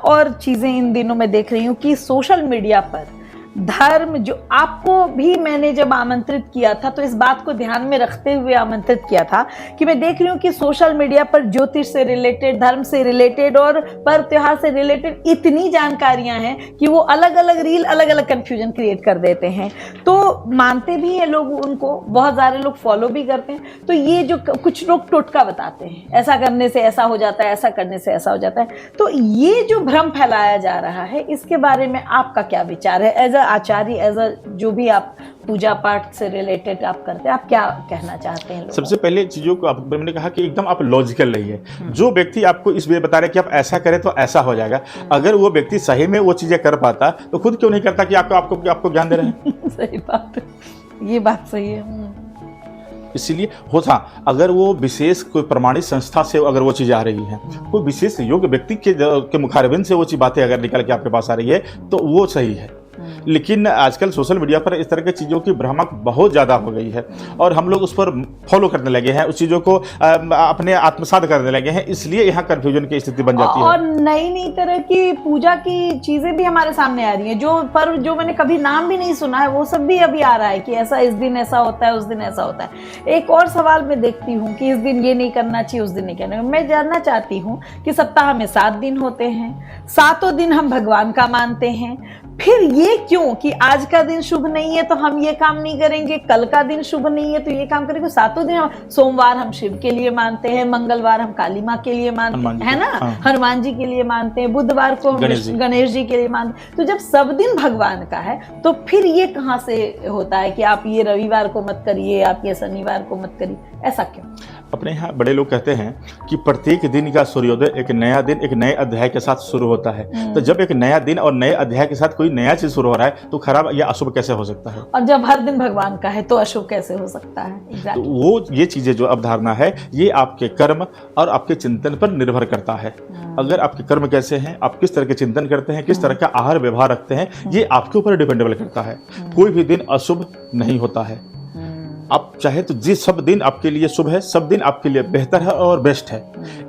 और चीजें इन दिनों में देख रही हूँ कि सोशल मीडिया पर धर्म, जो आपको भी मैंने जब आमंत्रित किया था तो इस बात को ध्यान में रखते हुए आमंत्रित किया था कि मैं देख रही हूँ कि सोशल मीडिया पर ज्योतिष से रिलेटेड, धर्म से रिलेटेड और पर्व त्योहार से रिलेटेड इतनी जानकारियां हैं कि वो अलग अलग रील अलग अलग कंफ्यूजन क्रिएट कर देते हैं। तो मानते भी हैं लोग उनको, बहुत सारे लोग फॉलो भी करते हैं। तो ये जो कुछ लोग टोटका बताते हैं, ऐसा करने से ऐसा हो जाता है, ऐसा करने से ऐसा हो जाता है, तो ये जो भ्रम फैलाया जा रहा है इसके बारे में आपका क्या विचार है? एज आचार्य, एज जो भी आप पूजा पाठ से रिलेटेड आप करते हैं, आप क्या कहना चाहते हैं? सबसे पहले चीजों को मैंने कहा कि एकदम आप लॉजिकल रहिए। जो व्यक्ति आपको इस वे बता रहे कि आप ऐसा करें तो ऐसा हो जाएगा, अगर वो व्यक्ति सही में वो चीजें कर पाता तो खुद क्यों नहीं करता कि आपको ज्ञान दे रहे हैं? सही बात है, ये बात सही है। इसीलिए होता अगर वो विशेष कोई प्रमाणित संस्था से अगर वो चीज़ आ रही है, कोई विशेष योग्य व्यक्ति के मुखारबिन से वो चीज बातें अगर निकल के आपके पास आ रही है तो वो सही है। लेकिन आजकल सोशल मीडिया पर इस तरह की चीज़ों की भ्रामक बहुत ज़्यादा हो गई है और हम लोग उस पर फॉलो करने लगे हैं, उस चीज़ों को अपने आत्मसात करने लगे हैं, इसलिए यहाँ कन्फ्यूजन की स्थिति बन जाती है। और नई नई तरह की पूजा की चीजें भी हमारे सामने आ रही हैं, जो पर्व जो मैंने कभी नाम भी नहीं सुना है वो सब भी अभी आ रहा है कि ऐसा इस दिन ऐसा होता है, उस दिन ऐसा होता है। एक और सवाल मैं देखती हूँ कि इस दिन ये नहीं करना चाहिए, उस दिन नहीं करना। मैं जानना चाहती हूँ कि सप्ताह में 7 दिन होते हैं, 7 दिन हम भगवान का मानते हैं, फिर ये क्यों कि आज का दिन शुभ नहीं है तो हम ये काम नहीं करेंगे, कल का दिन शुभ नहीं है तो ये काम करेंगे। 7 दिन सोमवार हम शिव के लिए मानते हैं, मंगलवार हम काली माँ के लिए मानते हैं, है ना, हाँ। हनुमान जी के लिए मानते हैं, बुधवार को हम गणेश जी के लिए मानते हैं। तो जब सब दिन भगवान का है तो फिर ये कहाँ से होता है कि आप ये रविवार को मत करिए, आप ये शनिवार को मत करिए, ऐसा क्यों? अपने यहाँ बड़े लोग कहते हैं कि प्रत्येक दिन का सूर्योदय एक नया दिन एक नए अध्याय के साथ शुरू होता है। तो जब एक नया दिन और नए अध्याय के साथ कोई नया चीज शुरू हो रहा है तो खराब या अशुभ कैसे हो सकता है? और जब हर दिन भगवान का है तो अशुभ कैसे हो सकता है? तो वो ये चीजें जो अवधारणा है ये आपके कर्म और आपके चिंतन पर निर्भर करता है। अगर आपके कर्म कैसे हैं, आप किस तरह के चिंतन करते हैं, किस तरह का आहार व्यवहार रखते हैं, ये आपके ऊपर डिपेंडेबल करता है। कोई भी दिन अशुभ नहीं होता है। आप चाहे तो जिस सब दिन आपके लिए शुभ है, सब दिन आपके लिए बेहतर है और बेस्ट है।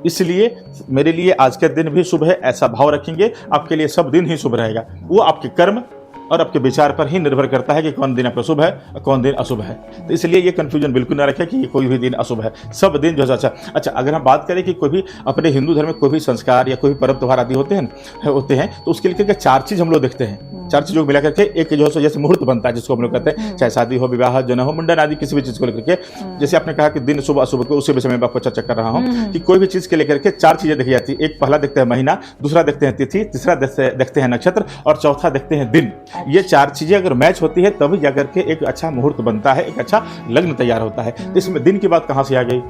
इसलिए मेरे लिए आज का दिन भी शुभ है ऐसा भाव रखेंगे, आपके लिए सब दिन ही शुभ रहेगा। वो आपके कर्म और आपके विचार पर ही निर्भर करता है कि कौन दिन आपका शुभ है और कौन दिन अशुभ है। तो इसलिए ये कंफ्यूजन बिल्कुल ना रखें कि ये कोई भी दिन अशुभ है, सब दिन जो है अच्छा। अगर हम बात करें कि कोई भी अपने हिंदू धर्म में कोई भी संस्कार या कोई भी पर्व त्योहार आदि होते हैं तो उसके लिए 4 चीज हम लोग देखते हैं। 4 चीजों को मिला करके एक जो है जैसे मुहूर्त बनता है, जिसको हम लोग कहते हैं, चाहे शादी हो, विवाह, जन्म हो, मुंडन आदि किसी भी चीज को लेकर के। जैसे आपने कहा कि दिन शुभ अशुभ को, उसी विषय में आपको चर्चा कर रहा हूँ कि कोई भी चीज के लेकर के 4 चीजें देखी जाती है। एक पहला देखते हैं महीना, दूसरा देखते हैं तिथि, तीसरा देखते हैं नक्षत्र और चौथा देखते हैं दिन। ये 4 चीजें अगर मैच होती है तभी जाकर के एक अच्छा मुहूर्त बनता है, एक अच्छा लग्न तैयार होता है। इसमें दिन की बात कहाँ से आ गई?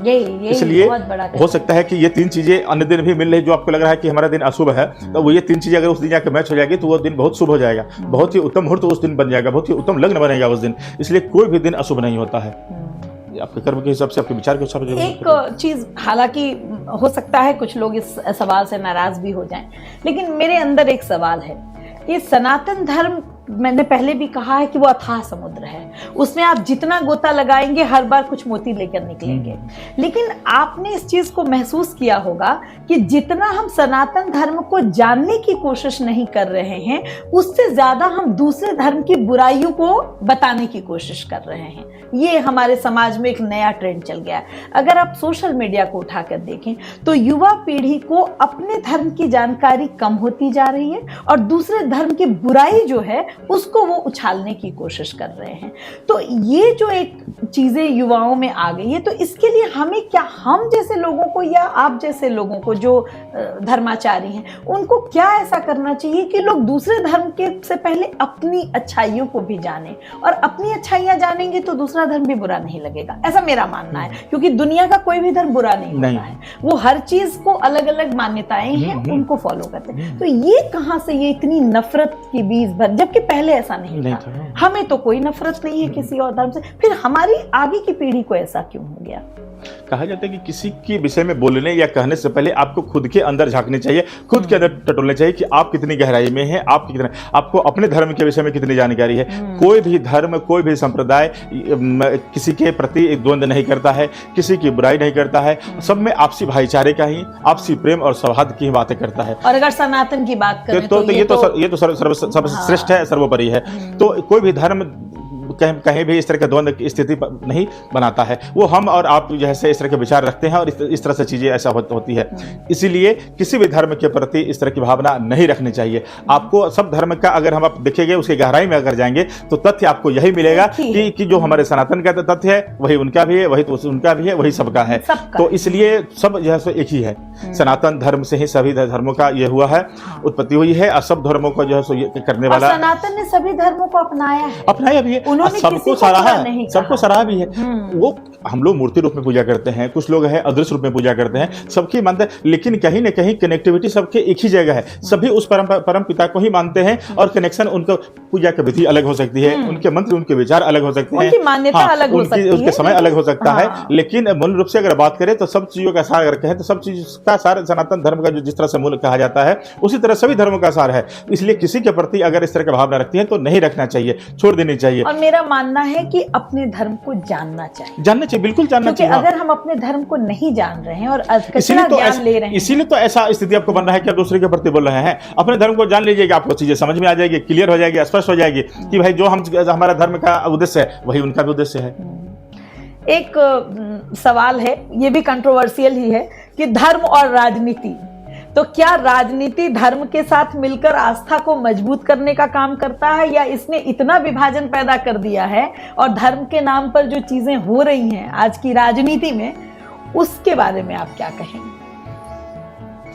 यही इसलिए हो सकता है कि ये 3 चीजें अन्य दिन भी मिल रही, जो आपको लग रहा है कि हमारा दिन अशुभ है, तो वो ये 3 चीजें अगर उस दिन जाकर मैच हो जाएगी तो वो दिन बहुत शुभ हो जाएगा, बहुत ही उत्तम मुहूर्त उस दिन बन जाएगा, बहुत ही उत्तम लग्न बनेगा उस दिन। इसलिए कोई भी दिन अशुभ नहीं होता है। आपके कर्म के हिसाब से, आपके विचार के हिसाब से। एक चीज, हालांकि हो सकता है कुछ लोग इस सवाल से नाराज भी हो जाएं, लेकिन मेरे अंदर एक सवाल है। ये सनातन धर्म, मैंने पहले भी कहा है कि वो अथाह समुद्र है, उसमें आप जितना गोता लगाएंगे हर बार कुछ मोती लेकर निकलेंगे। लेकिन आपने इस चीज को महसूस किया होगा कि जितना हम सनातन धर्म को जानने की कोशिश नहीं कर रहे हैं, उससे ज्यादा हम दूसरे धर्म की बुराइयों को बताने की कोशिश कर रहे हैं। ये हमारे समाज में एक नया ट्रेंड चल गया है। अगर आप सोशल मीडिया को उठाकर देखें तो युवा पीढ़ी को अपने धर्म की जानकारी कम होती जा रही है और दूसरे धर्म की बुराई जो है उसको वो उछालने की कोशिश कर रहे हैं। तो ये जो एक चीजें युवाओं में आ गई है, तो इसके लिए हमें क्या, हम जैसे लोगों को या आप जैसे लोगों को जो धर्माचारी हैं, उनको क्या ऐसा करना चाहिए कि लोग दूसरे धर्म के से पहले अपनी अच्छाइयों को भी जानें, और अपनी अच्छाइयां जानेंगे तो दूसरा धर्म भी बुरा नहीं लगेगा, ऐसा मेरा मानना है। क्योंकि दुनिया का कोई भी धर्म बुरा नहीं होता है, वो हर चीज को अलग अलग मान्यताएं हैं, उनको फॉलो करते हैं। तो ये कहां से ये इतनी नफरत की बीज भर, जबकि पहले ऐसा नहीं था। हमें तो कोई नफरत नहीं है किसी और धर्म से, फिर हमारी आगे की पीढ़ी को ऐसा क्यों हो गया? कहा जाता है कि किसी के विषय में बोलने या कहने से पहले आपको खुद के अंदर झांकनी चाहिए, खुद के अंदर टटोलना चाहिए कि आप कितनी गहराई में हैं, आपको अपने धर्म के विषय में कितनी जानकारी है। कोई भी धर्म, कोई भी संप्रदाय किसी के प्रति द्वंद नहीं करता है, किसी की बुराई नहीं करता है, सब में आपसी भाईचारे का ही, आपसी प्रेम और सौहार्द की बातें करता है। और अगर सनातन की बात करें तो ये तो सर्वश्रेष्ठ है, सर्वोपरि है। तो कोई भी धर्म कहीं भी इस तरह के द्वंद की स्थिति नहीं बनाता है। वो हम और आप जैसे इस तरह के विचार रखते हैं और इस तरह से चीजें ऐसा होती है। इसीलिए किसी भी धर्म के प्रति इस तरह की भावना नहीं रखनी चाहिए। आपको सब धर्म का, अगर हम आप देखेंगे उसके गहराई में अगर जाएंगे तो तथ्य आपको यही मिलेगा कि जो हमारे सनातन का तथ्य है वही उनका भी है, वही तो उनका भी है, वही सबका है। तो इसलिए सब जो है एक ही है। सनातन धर्म से ही सभी धर्मों का ये हुआ है, उत्पत्ति हुई है, और सब धर्मों को जो है करने वाला सनातन ने सभी धर्मों को अपनाया भी है। उन्होंने सबको किसी को सराहा बुरा है, नहीं सबको कहा। सराहा भी है। वो हम लोग मूर्ति रूप में पूजा करते हैं, कुछ लोग हैं अदृश्य रूप में पूजा करते हैं, सबकी मानते हैं, लेकिन कहीं ना कहीं कनेक्टिविटी सबके एक ही जगह है। सभी उस परम पिता को ही मानते हैं और कनेक्शन उनका पूजा की विधि अलग हो सकती है, उनके मंत्र उनके विचार अलग हो सकते हैं, उनकी मान्यता अलग हो सकती है, उसके समय अलग हो सकता है, हाँ। लेकिन मूल रूप से अगर बात करें तो सब चीजों का सार अगर कहें तो सब चीज का सार सनातन धर्म का जो जिस तरह से मूल कहा जाता है उसी तरह सभी धर्मों का सार है। इसलिए किसी के प्रति अगर इस तरह का भावना रखती है तो नहीं रखना चाहिए, छोड़ देनी चाहिए। और मेरा मानना है कि अपने धर्म को जानना चाहिए, बिल्कुल जानना क्योंकि चाहिए। अगर हम अपने धर्म को नहीं जान रहे हैं और इसीलिए कचरा तो ज्ञान ले रहे हैं, इसीलिए तो ऐसा स्थिति आपको बन रहा है कि आप दूसरे के प्रति बोल रहे हैं। अपने धर्म को जान लीजिएगा, आपको चीजें समझ में आ जाएगी, क्लियर हो जाएगी, स्पष्ट हो जाएगी कि भाई जो हमारा धर्म का उद्देश्य है वही उनका भी उद्देश्य है। एक सवाल है, ये भी कंट्रोवर्शियल ही है कि धर्म और राजनीति, तो क्या राजनीति धर्म के साथ मिलकर आस्था को मजबूत करने का काम करता है, या इसने इतना विभाजन पैदा कर दिया है और धर्म के नाम पर जो चीजें हो रही हैं आज की राजनीति में, उसके बारे में आप क्या कहेंगे?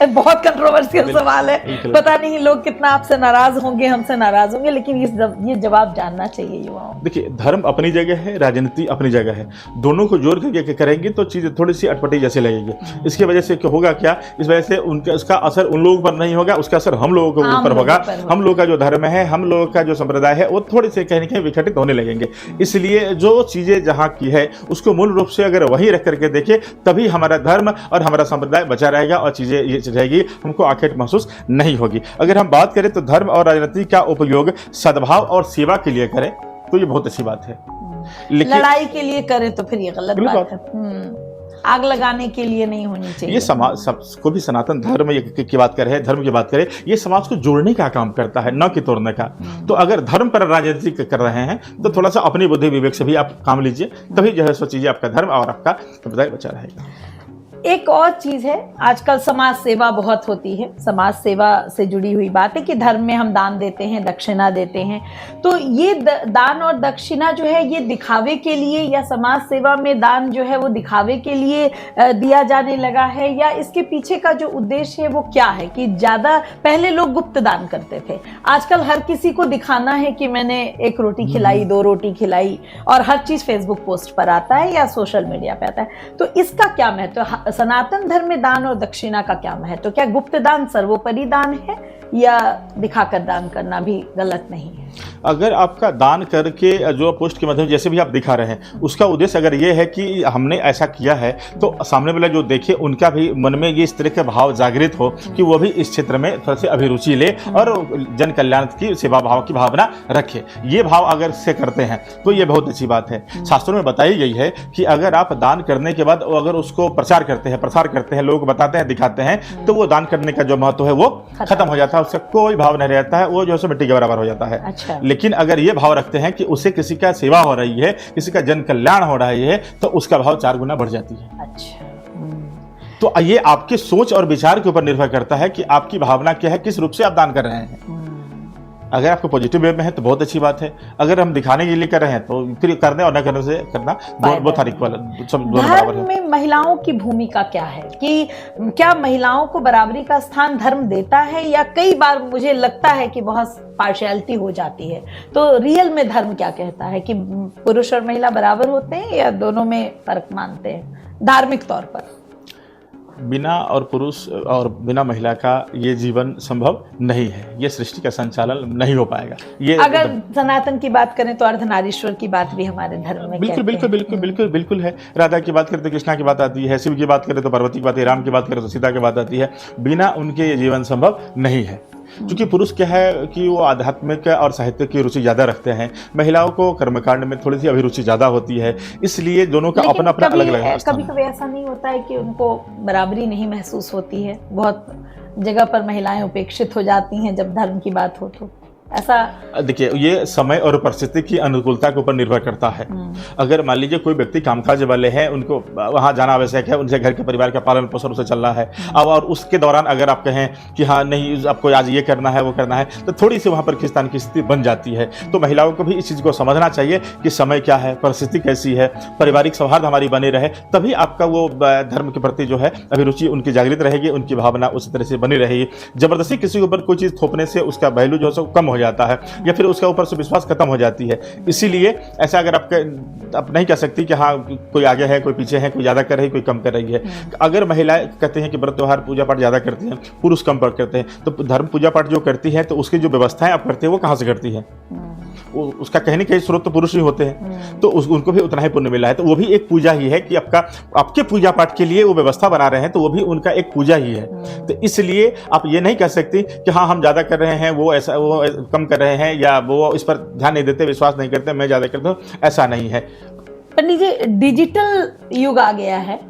बहुत कंट्रोवर्शियल सवाल है, पता नहीं लोग कितना आपसे नाराज होंगे, हमसे नाराज होंगे, लेकिन ये जवाब जानना चाहिए युवाओं। देखिए, धर्म अपनी जगह है, राजनीति अपनी जगह है, दोनों को जोड़ करके करेंगे तो चीजें थोड़ी सी अटपटी जैसे लगेगी। इसकी वजह से होगा क्या, इस वजह से उसका असर उन लोगों पर नहीं होगा, उसका असर हम लोगों के ऊपर होगा। हम लोग का जो धर्म है, हम लोग का जो संप्रदाय है, वो थोड़ी से कहीं ना कहीं विघटित होने लगेंगे। इसलिए जो चीजें जहाँ की है उसको मूल रूप से अगर वहीं रख करके देखें तभी हमारा धर्म और हमारा संप्रदाय बचा रहेगा और चीजें रहेगी, हमको आखेट महसूस नहीं होगी। अगर हम बात करें तो धर्म और राजनीति का उपयोग सद्भाव और सेवा के लिए करें तो ये बहुत अच्छी बात है, लेकिन लड़ाई के लिए करें तो फिर ये गलत बात है। आग लगाने के लिए नहीं होनी चाहिए। ये समाज सबको भी सनातन धर्म की बात करें, धर्म की बात करें, ये समाज को जोड़ने का काम करता है, न कि तोड़ने का। तो अगर धर्म पर राजनीति कर रहे हैं तो थोड़ा सा अपनी बुद्धि विवेक से भी आप काम लीजिए, तभी जो है सो चीजें आपका धर्म और आपका संप्रदाय बचा रहेगा। एक और चीज है, आजकल समाज सेवा बहुत होती है, समाज सेवा से जुड़ी हुई बात है कि धर्म में हम दान देते हैं, दक्षिणा देते हैं, तो ये दान और दक्षिणा जो है ये दिखावे के लिए, या समाज सेवा में दान जो है वो दिखावे के लिए दिया जाने लगा है, या इसके पीछे का जो उद्देश्य है वो क्या है? कि ज्यादा पहले लोग गुप्त दान करते थे, आजकल हर किसी को दिखाना है कि मैंने 1 रोटी खिलाई, 2 रोटी खिलाई, और हर चीज फेसबुक पोस्ट पर आता है या सोशल मीडिया पे आता है। तो इसका क्या महत्व? सनातन धर्म में दान और दक्षिणा का क्या महत्व? क्या गुप्त दान सर्वोपरि दान है, या दिखाकर दान करना भी गलत नहीं है? अगर आपका दान करके जो पोस्ट के माध्यम जैसे भी आप दिखा रहे हैं उसका उद्देश्य अगर ये है कि हमने ऐसा किया है तो सामने वाला जो देखे उनका भी मन में ये इस तरह के भाव जागृत हो कि वो भी इस क्षेत्र में थोड़ा सी अभिरुचि ले और जन कल्याण की सेवा भाव की भावना रखे, ये भाव अगर से करते हैं तो ये बहुत अच्छी बात है। शास्त्रों में बताई गई है कि अगर आप दान करने के बाद अगर उसको प्रसार करते हैं, लोग बताते हैं, दिखाते हैं, तो वो दान करने का जो महत्व है वो खत्म हो जाता है, उसका कोई भाव नहीं रहता है, वो जो है मिट्टी के बराबर हो जाता है। अच्छा। लेकिन अगर ये भाव रखते हैं कि उससे किसी का सेवा हो रही है, किसी का जन कल्याण हो रहा है, तो उसका भाव 4 गुना बढ़ जाती है। अच्छा। तो ये आपके सोच और विचार के ऊपर निर्भर करता है कि आपकी भावना क्या है, किस रूप से आप दान कर रहे हैं। अगर आपको पॉजिटिव वे में है तो बहुत अच्छी बात है, अगर हम दिखाने के लिए कर रहे हैं तो फिर करने और न करने से करना बहुत इक्वल, सब दोनों बराबर है। धर्म में महिलाओं की भूमिका क्या है, कि क्या महिलाओं को बराबरी का स्थान धर्म देता है, या कई बार मुझे लगता है कि बहुत पार्शियलिटी हो जाती है? तो रियल में धर्म क्या कहता है कि पुरुष और महिला बराबर होते हैं, या दोनों में फर्क मानते हैं धार्मिक तौर पर? बिना और पुरुष और बिना महिला का ये जीवन संभव नहीं है, ये सृष्टि का संचालन नहीं हो पाएगा। ये अगर सनातन की बात करें तो अर्धनारीश्वर की बात भी हमारे धर्म में बिल्कुल है। राधा की बात करें तो कृष्णा की बात आती है, शिव की बात करें तो पार्वती की बात है, राम की बात करें तो सीता की बात आती है। बिना उनके ये जीवन संभव नहीं है, क्योंकि पुरुष क्या है कि वो आध्यात्मिक और साहित्य की रुचि ज़्यादा रखते हैं, महिलाओं को कर्मकांड में थोड़ी सी अभिरुचि ज़्यादा होती है, इसलिए दोनों का अपना अपना अलग अलग है। कभी ऐसा नहीं होता है कि उनको बराबरी नहीं महसूस होती है? बहुत जगह पर महिलाएं उपेक्षित हो जाती हैं जब धर्म की बात हो, तो ऐसा? देखिए, ये समय और परिस्थिति की अनुकूलता के ऊपर निर्भर करता है। अगर मान लीजिए कोई व्यक्ति कामकाज वाले हैं, उनको वहाँ जाना आवश्यक है, उनसे घर के परिवार का पालन पोषण उसे चल रहा है, अब और उसके दौरान अगर आप कहें कि हाँ नहीं आपको आज ये करना है वो करना है, तो थोड़ी सी वहाँ पर खिंचतान की स्थिति बन जाती है। तो महिलाओं को भी इस चीज़ को समझना चाहिए कि समय क्या है, परिस्थिति कैसी है, पारिवारिक सौहार्द हमारी बनी रहे, तभी आपका वो धर्म के प्रति जो है अभिरुचि उनकी जागृत रहेगी, उनकी भावना उसी तरह से बनी रहेगी। जबरदस्ती किसी के ऊपर कोई चीज़ थोपने से उसका वैल्यू जो है कम हो जाता है या फिर उसके ऊपर से विश्वास खत्म हो जाती है। इसीलिए ऐसा अगर आप नहीं कह सकती कि हाँ कोई आगे है कोई पीछे है, कोई ज़्यादा कर रही है कोई कम कर रही है। अगर महिलाएं कहते हैं कि व्रत त्योहार पूजा पाठ ज़्यादा करती हैं, पुरुष कम करते हैं, तो धर्म पूजा पाठ जो करती है तो उसकी जो व्यवस्थाएं आप करते हैं वो कहाँ से करती है? उसका कहने के स्रोत तो पुरुष ही होते हैं, तो उनको भी उतना ही पुण्य मिला है। तो वो भी एक पूजा ही है कि आपके पूजा पाठ के लिए वो व्यवस्था बना रहे हैं, तो वो भी उनका एक पूजा ही है। तो इसलिए आप ये नहीं कह सकती कि हाँ हम ज़्यादा कर रहे हैं, वो कम कर रहे हैं, या वो इस पर ध्यान नहीं देते, विश्वास नहीं करते, मैं ज़्यादा करता हूँ, ऐसा नहीं है। पंडित जी, डिजिटल युग आ गया है।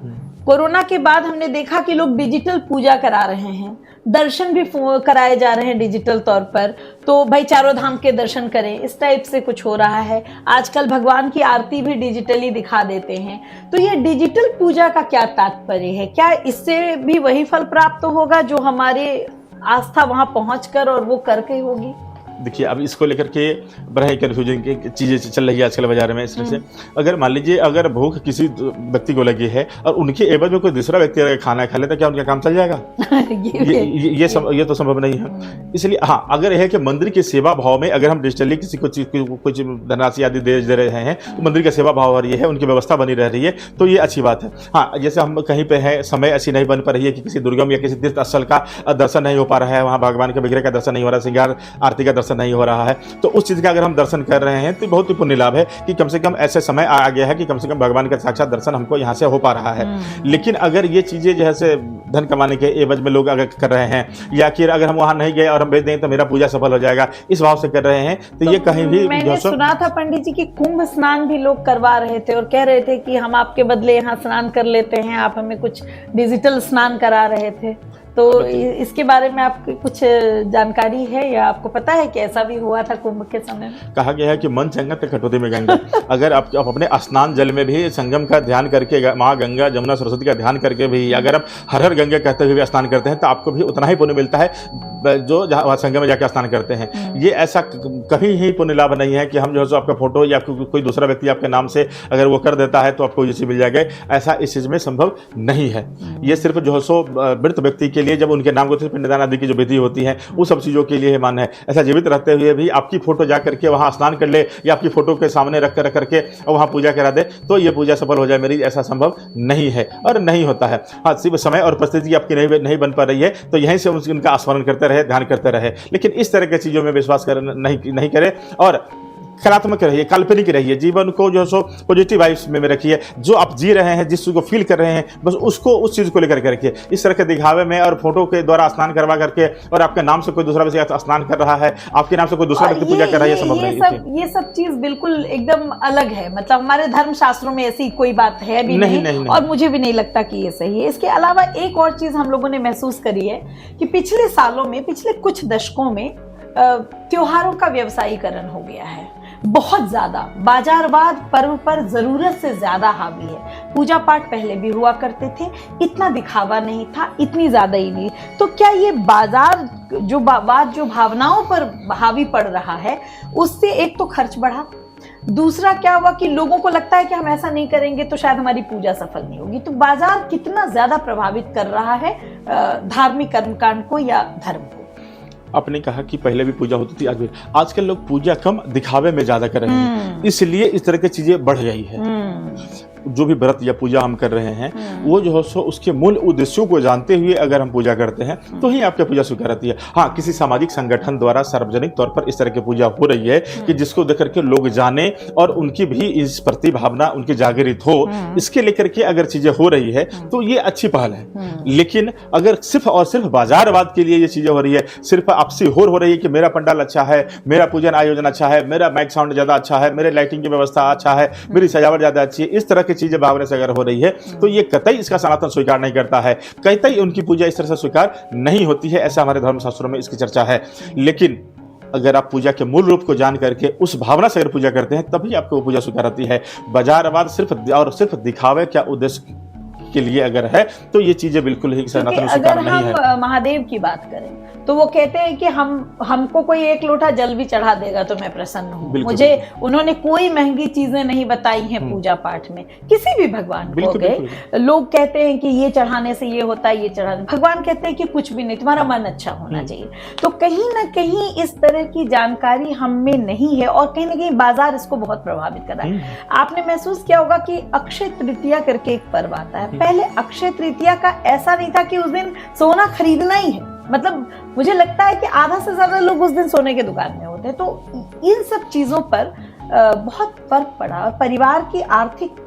कोरोना के बाद हमने देखा कि लोग डिजिटल पूजा करा रहे हैं, दर्शन भी कराए जा रहे हैं डिजिटल तौर पर। तो भाई चारों धाम के दर्शन करें, इस टाइप से कुछ हो रहा है। आजकल भगवान की आरती भी डिजिटली दिखा देते हैं। तो ये डिजिटल पूजा का क्या तात्पर्य है? क्या इससे भी वही फल प्राप्त होगा जो हमारे आस्था वहां पहुंचकर और वो करके होगी? देखिए, अब इसको लेकर के बड़ा ही कन्फ्यूजन की चीज़ें चल रही है आजकल बाजार में। इस तरह से अगर मान लीजिए अगर भूख किसी व्यक्ति को लगी है और उनके एवज में कोई दूसरा व्यक्ति अगर खाना खा ले तो क्या उनका काम चल जाएगा? ये तो संभव नहीं है। इसलिए हाँ, अगर है कि मंदिर की सेवा भाव में अगर हम डिजिटली किसी को कुछ धनराशि आदि दे रहे हैं तो मंदिर का सेवा भाव हो रही है, उनकी व्यवस्था बनी रह रही है, तो ये अच्छी बात है। हाँ, जैसे हम कहीं पे है, समय ऐसी नहीं बन पा रही है कि किसी दुर्गम या किसी तीर्थ स्थल का दर्शन नहीं हो पा रहा है, वहाँ भगवान के विग्रह का दर्शन नहीं हो रहा है, श्रृंगार आरती का दर्शन नहीं हो रहा है, तो उस चीज का अगर हम दर्शन कर रहे हैं तो बहुत ही पुण्य लाभ है कि कम से कम ऐसे समय आ गया है कि कम से कम भगवान का साक्षात दर्शन हमको यहाँ से हो पा रहा है। लेकिन अगर ये चीजें जैसे धन कमाने के एवज में लोग अगर कर रहे हैं, या फिर अगर हम वहां नहीं गए और हम भेज दें तो मेरा पूजा सफल हो जाएगा, इस भाव से कर रहे हैं, तो ये कहीं भी मैंने सुना था पंडित जी कि कुंभ स्नान भी लोग करवा रहे थे और कह रहे थे कि हम आपके बदले यहाँ स्नान कर लेते हैं, आप हमें कुछ डिजिटल स्नान करा रहे थे। तो इसके बारे में आपकी कुछ जानकारी है या आपको पता है कि ऐसा भी हुआ था कुंभ के समय में? कहा गया है कि मन चंगा तो कटौती में गंगा। अगर आप अपने स्नान जल में भी संगम का ध्यान करके, माँ गंगा जमुना सरस्वती का ध्यान करके भी अगर आप हर हर गंगा कहते हुए स्नान करते हैं तो आपको भी उतना ही पुण्य मिलता है जो संगम में जाकर स्नान करते हैं। ये ऐसा कहीं ही पुण्य लाभ नहीं है कि हम जो है आपका फोटो या कोई दूसरा व्यक्ति आपके नाम से अगर वो कर देता है तो आपको ये चीज मिल जाएगा। ऐसा इस चीज में संभव नहीं है। ये सिर्फ जो है मृत व्यक्ति के लिए, जब उनके नाम को पिंडदान आदि की जो विधि होती है वो सब चीजों के लिए मान्य है। ऐसा जीवित रहते हुए भी आपकी फोटो जा करके वहां स्नान कर ले या आपकी फोटो के सामने रख करके और वहां पूजा करा दे तो ये पूजा सफल हो जाए मेरी, ऐसा संभव नहीं है और नहीं होता है। हाँ, सिर्फ समय और परिस्थिति आपकी नहीं बन पा रही है तो यहीं से उनका स्मरण करते रहे, ध्यान करते रहे, लेकिन इस तरह की चीजों में विश्वास नहीं करें और सकारात्मक रहिए, काल्पनिक रहिए, जीवन को जो सो पॉजिटिव वाइब्स में रखिए। जो आप जी रहे हैं, जिस चीज को फील कर रहे हैं, बस उसको उस चीज को लेकर के रखिए। इस तरह के दिखावे में और फोटो के द्वारा स्नान करवा करके और आपके नाम से कोई दूसरा व्यक्ति स्नान कर रहा है, आपके नाम से कोई दूसरा व्यक्ति पूजा कर रहा है, संभव नहीं। ये सब चीज बिल्कुल एकदम अलग है। मतलब हमारे धर्म शास्त्रों में ऐसी कोई बात है भी नहीं, और मुझे भी नहीं लगता कि ये सही है। इसके अलावा एक और चीज हम लोगों ने महसूस करी है कि पिछले सालों में, पिछले कुछ दशकों में त्योहारों का व्यवसायीकरण हो गया है बहुत ज्यादा। बाजारवाद पर्व पर जरूरत से ज्यादा हावी है। पूजा पाठ पहले भी हुआ करते थे, इतना दिखावा नहीं था, इतनी ज्यादा ही नहीं। तो क्या ये बाजार जो भावनाओं पर हावी पड़ रहा है, उससे एक तो खर्च बढ़ा, दूसरा क्या हुआ कि लोगों को लगता है कि हम ऐसा नहीं करेंगे तो शायद हमारी पूजा सफल नहीं होगी। तो बाजार कितना ज्यादा प्रभावित कर रहा है धार्मिक कर्मकांड को या धर्म को? आपने कहा कि पहले भी पूजा होती थी, आजकल लोग पूजा कम दिखावे में ज्यादा कर रहे हैं, इसलिए इस तरह की चीजें बढ़ गई है। जो भी व्रत या पूजा हम कर रहे हैं वो जो है सो उसके मूल उद्देश्यों को जानते हुए अगर हम पूजा करते हैं तो ही आपकी पूजा स्वीकार रहती है। हाँ, किसी सामाजिक संगठन द्वारा सार्वजनिक तौर पर इस तरह की पूजा हो रही है कि जिसको देख करके लोग जाने और उनकी भी इस प्रति भावना उनकी जागृत हो, इसके लेकर के अगर चीजें हो रही है तो ये अच्छी पहल है। लेकिन अगर सिर्फ और सिर्फ बाजारवाद के लिए ये चीजें हो रही है, सिर्फ आपसी हो रही है कि मेरा पंडाल अच्छा है, मेरा पूजन आयोजन अच्छा है, मेरा माइक साउंड ज्यादा अच्छा है, मेरे लाइटिंग की व्यवस्था अच्छा है, मेरी सजावट ज्यादा अच्छी है, इस तरह चीजें भावना से अगर हो रही है तो ये कतई इसका सनातन स्वीकार नहीं करता है, कतई उनकी पूजा इस तरह से स्वीकार नहीं होती है। ऐसा हमारे धर्म शास्त्रों में इसकी चर्चा है। लेकिन अगर आप पूजा के मूल रूप को जान करके उस भावना से अगर पूजा करते हैं तभी आपको पूजा स्वीकार होती है। बाजारवाद सिर्फ दिखावे क्या उद्देश्य के लिए अगर है तो ये चीजें बिल्कुल ही सनातन स्वीकार नहीं है। अगर हम महादेव की बात करें तो वो कहते हैं कि हमको कोई एक लोटा जल भी चढ़ा देगा तो मैं प्रसन्न हूँ। बिल्कुल, मुझे उन्होंने कोई महंगी चीजें नहीं बताई हैं पूजा पाठ में, किसी भी भगवान को बिल्कुल, गए। बिल्कुल। लोग कहते हैं कि ये चढ़ाने से ये होता है, ये चढ़ाने, भगवान कहते हैं कि कुछ भी नहीं, तुम्हारा मन अच्छा होना चाहिए। तो कहीं ना कहीं इस तरह की जानकारी हम में नहीं है और कहीं ना कहीं बाजार इसको बहुत प्रभावित कर रहा है। आपने महसूस किया होगा कि अक्षय तृतीया करके एक पर्व आता है। पहले अक्षय तृतीया का ऐसा नहीं था कि उस दिन सोना खरीदना ही है, मतलब मुझे लगता है कि आधा से ज्यादा लोग उस दिन सोने के दुकान में होते हैं। तो इन सब चीजों पर बहुत फर्क पड़ा, परिवार की आर्थिक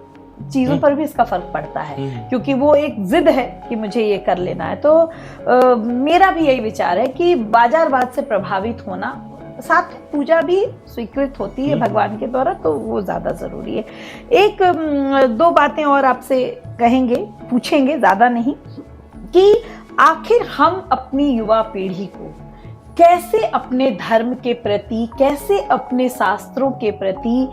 चीजों पर भी इसका फर्क पड़ता है, क्योंकि वो एक जिद है कि मुझे ये कर लेना है। तो मेरा भी यही विचार है कि बाजारवाद से प्रभावित होना, साथ पूजा भी स्वीकृत होती है भगवान के द्वारा, तो वो ज्यादा जरूरी है। एक दो बातें और आपसे कहेंगे, पूछेंगे, ज्यादा नहीं, कि आखिर हम अपनी युवा पीढ़ी को कैसे अपने धर्म के प्रति, कैसे अपने शास्त्रों के प्रति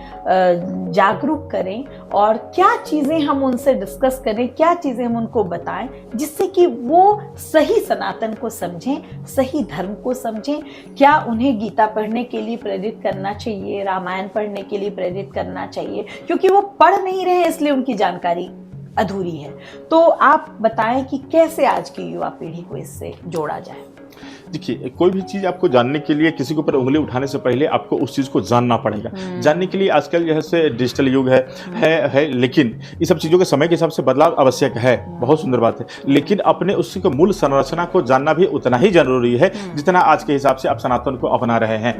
जागरूक करें, और क्या चीजें हम उनसे डिस्कस करें, क्या चीजें हम उनको बताएं जिससे कि वो सही सनातन को समझें, सही धर्म को समझें। क्या उन्हें गीता पढ़ने के लिए प्रेरित करना चाहिए, रामायण पढ़ने के लिए प्रेरित करना चाहिए, क्योंकि वो पढ़ नहीं रहे इसलिए उनकी जानकारी अधूरी है। तो आप बताएं कि कैसे आज की युवा पीढ़ी को इससे जोड़ा जाए। देखिए, कोई भी चीज़ आपको जानने के लिए किसी के ऊपर उंगली उठाने से पहले आपको उस चीज़ को जानना पड़ेगा। जानने के लिए आजकल जैसे डिजिटल युग है, लेकिन इस सब चीज़ों के समय के हिसाब से बदलाव आवश्यक है, बहुत सुंदर बात है। लेकिन अपने उसी को मूल संरचना को जानना भी उतना ही जरूरी है जितना आज के हिसाब से आप सनातन को अपना रहे हैं।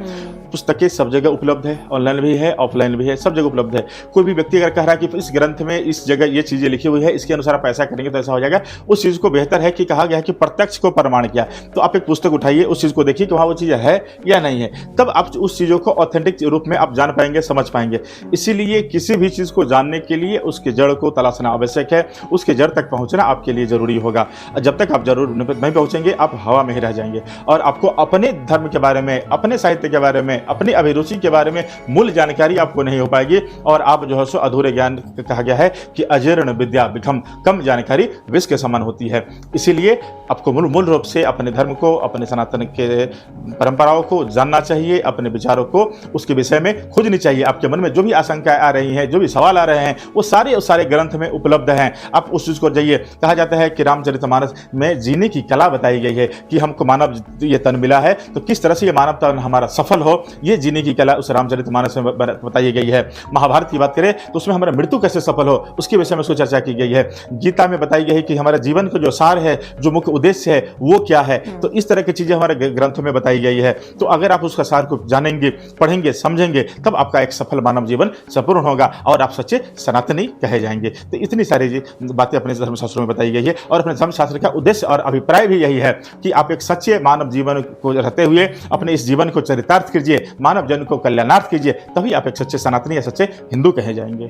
पुस्तकें सब जगह उपलब्ध है, ऑनलाइन भी है, ऑफलाइन भी है, सब जगह उपलब्ध है। कोई भी व्यक्ति अगर कह रहा है कि इस ग्रंथ में इस जगह ये चीज़ें लिखी हुई है, इसके अनुसार आप ऐसा करेंगे तो ऐसा हो जाएगा, उस चीज़ को बेहतर है कि कहा गया है कि प्रत्यक्ष को प्रमाण किया। तो आप एक पुस्तक उठाइए, उस चीज़ को देखिए कि वहाँ वो चीज़ है या नहीं है, तब आप उस चीज़ों को ऑथेंटिक रूप में आप जान पाएंगे, समझ पाएंगे। इसीलिए किसी भी चीज़ को जानने के लिए उसके जड़ को तलाशना आवश्यक है, उसके जड़ तक पहुँचना आपके लिए ज़रूरी होगा। जब तक आप जरूर नहीं पहुँचेंगे, आप हवा में ही रह जाएंगे और आपको अपने धर्म के बारे में, अपने साहित्य के बारे में, अपनी अभिरुचि के बारे में मूल जानकारी आपको नहीं हो पाएगी और आप जो है सो अधूरे ज्ञान, कहा गया है कि अजीर्ण विद्या विखम, कम जानकारी विष के समान होती है। इसीलिए आपको मूल रूप से अपने धर्म को, अपने सनातन के परंपराओं को जानना चाहिए, अपने विचारों को उसके विषय में खोजनी चाहिए। आपके मन में जो भी आशंकाएं आ रही हैं, जो भी सवाल आ रहे हैं, वो सारे ग्रंथ में उपलब्ध हैं। आप उस चीज़ को जाइए। कहा जाता है कि रामचरितमानस में जीने की कला बताई गई है कि हमको मानव ये तन मिला है तो किस तरह से ये मानव तन हमारा सफल हो, ये जीने की कला उस रामचरितमानस में बताई गई है। महाभारत की बात करें तो उसमें हमारा मृत्यु कैसे सफल हो उसके विषय में उसको चर्चा की गई है। गीता में बताई गई है कि हमारे जीवन का जो सार है, जो मुख्य उद्देश्य है, वो क्या है। तो इस तरह की चीजें हमारे ग्रंथों में बताई गई है। तो अगर आप उसका सार को जानेंगे, पढ़ेंगे, समझेंगे, तब आपका एक सफल मानव जीवन संपूर्ण होगा और आप सच्चे सनातनी कहे जाएंगे। तो इतनी सारी बातें अपने धर्मशास्त्रों में बताई गई है और अपने धर्मशास्त्र का उद्देश्य और अभिप्राय भी यही है कि आप एक सच्चे मानव जीवन को रहते हुए अपने इस जीवन को चरितार्थ कीजिए, मानव जन को कल्याणार्थ कीजिए, तभी आप एक सच्चे सनातनी या सच्चे हिंदू कहे जाएंगे।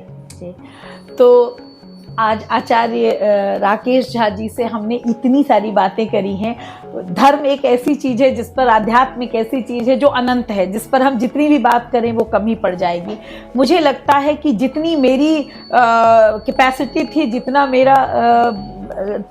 तो आज आचार्य राकेश झा जी से हमने इतनी सारी बातें करी हैं। धर्म एक ऐसी चीज है जिस पर, आध्यात्म एक ऐसी चीज है जो अनंत है, जिस पर हम जितनी भी बात करें वो कम ही पड़ जाएगी। मुझे लगता है कि जितनी मेरी कैपेसिटी थी, जितना मेरा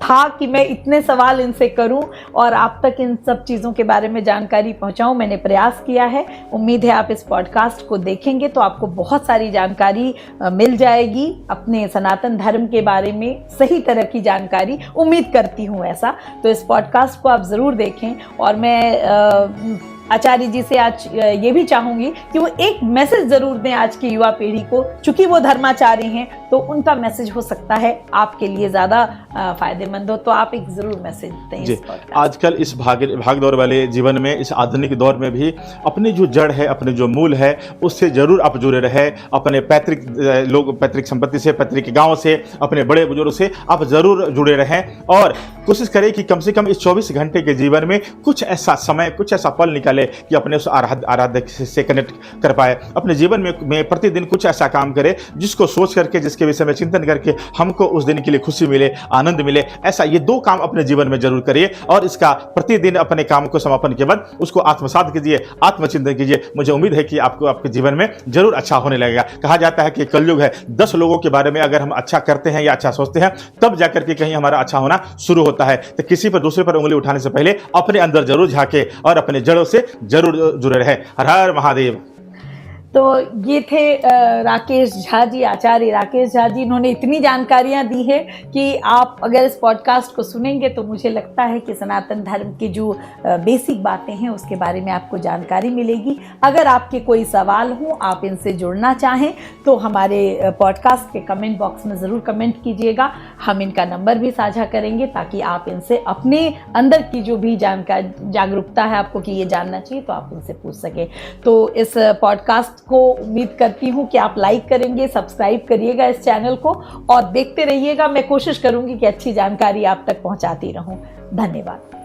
था कि मैं इतने सवाल इनसे करूं और आप तक इन सब चीज़ों के बारे में जानकारी पहुंचाऊं, मैंने प्रयास किया है। उम्मीद है आप इस पॉडकास्ट को देखेंगे तो आपको बहुत सारी जानकारी मिल जाएगी अपने सनातन धर्म के बारे में, सही तरह की जानकारी, उम्मीद करती हूं ऐसा। तो इस पॉडकास्ट को आप ज़रूर देखें और मैं आचार्य जी से आज ये भी चाहूंगी कि वो एक मैसेज जरूर दें आज की युवा पीढ़ी को। चूंकि वो धर्माचार्य हैं तो उनका मैसेज हो सकता है आपके लिए ज्यादा फायदेमंद हो, तो आप एक जरूर मैसेज दें इस पॉडकास्ट। आजकल इस भाग दौड़ वाले जीवन में, इस आधुनिक दौर में भी अपनी जो जड़ है, अपने जो मूल है, उससे जरूर आप जुड़े रहे। अपने पैतृक संपत्ति से, पैतृक गांव से, अपने बड़े बुजुर्ग से आप जरूर जुड़े रहें और कोशिश करें कि कम से कम इस 24 घंटे के जीवन में कुछ ऐसा समय, कुछ ऐसा पल निकालिए चले कि अपने उस आराध्य से कनेक्ट कर पाए। अपने जीवन में प्रतिदिन कुछ ऐसा काम करे जिसको सोच करके, जिसके विषय में चिंतन करके हमको उस दिन के लिए खुशी मिले, आनंद मिले। ऐसा ये 2 काम अपने जीवन में जरूर करिए और इसका प्रतिदिन अपने काम को समापन के बाद उसको आत्मसात कीजिए, आत्मचिंतन कीजिए। मुझे उम्मीद है कि आपको आपके जीवन में जरूर अच्छा होने लगेगा। कहा जाता है कि कलयुग है, 10 लोगों के बारे में अगर हम अच्छा करते हैं या अच्छा सोचते हैं तब जाकर के कहीं हमारा अच्छा होना शुरू होता है। तो किसी पर दूसरे पर उंगली उठाने से पहले अपने अंदर जरूर झांके और अपने जड़ों से जरूर जुड़े रहे। हर हर महादेव। तो ये थे राकेश झा जी, आचार्य राकेश झा जी। इन्होंने इतनी जानकारियां दी है कि आप अगर इस पॉडकास्ट को सुनेंगे तो मुझे लगता है कि सनातन धर्म की जो बेसिक बातें हैं उसके बारे में आपको जानकारी मिलेगी। अगर आपके कोई सवाल हो, आप इनसे जुड़ना चाहें तो हमारे पॉडकास्ट के कमेंट बॉक्स में ज़रूर कमेंट कीजिएगा। हम इनका नंबर भी साझा करेंगे ताकि आप इनसे अपने अंदर की जो भी जागरूकता है आपको कि ये जानना चाहिए तो आप इनसे पूछ सकें। तो इस पॉडकास्ट को उम्मीद करती हूँ कि आप लाइक करेंगे, सब्सक्राइब करिएगा इस चैनल को और देखते रहिएगा। मैं कोशिश करूँगी कि अच्छी जानकारी आप तक पहुँचाती रहूँ। धन्यवाद।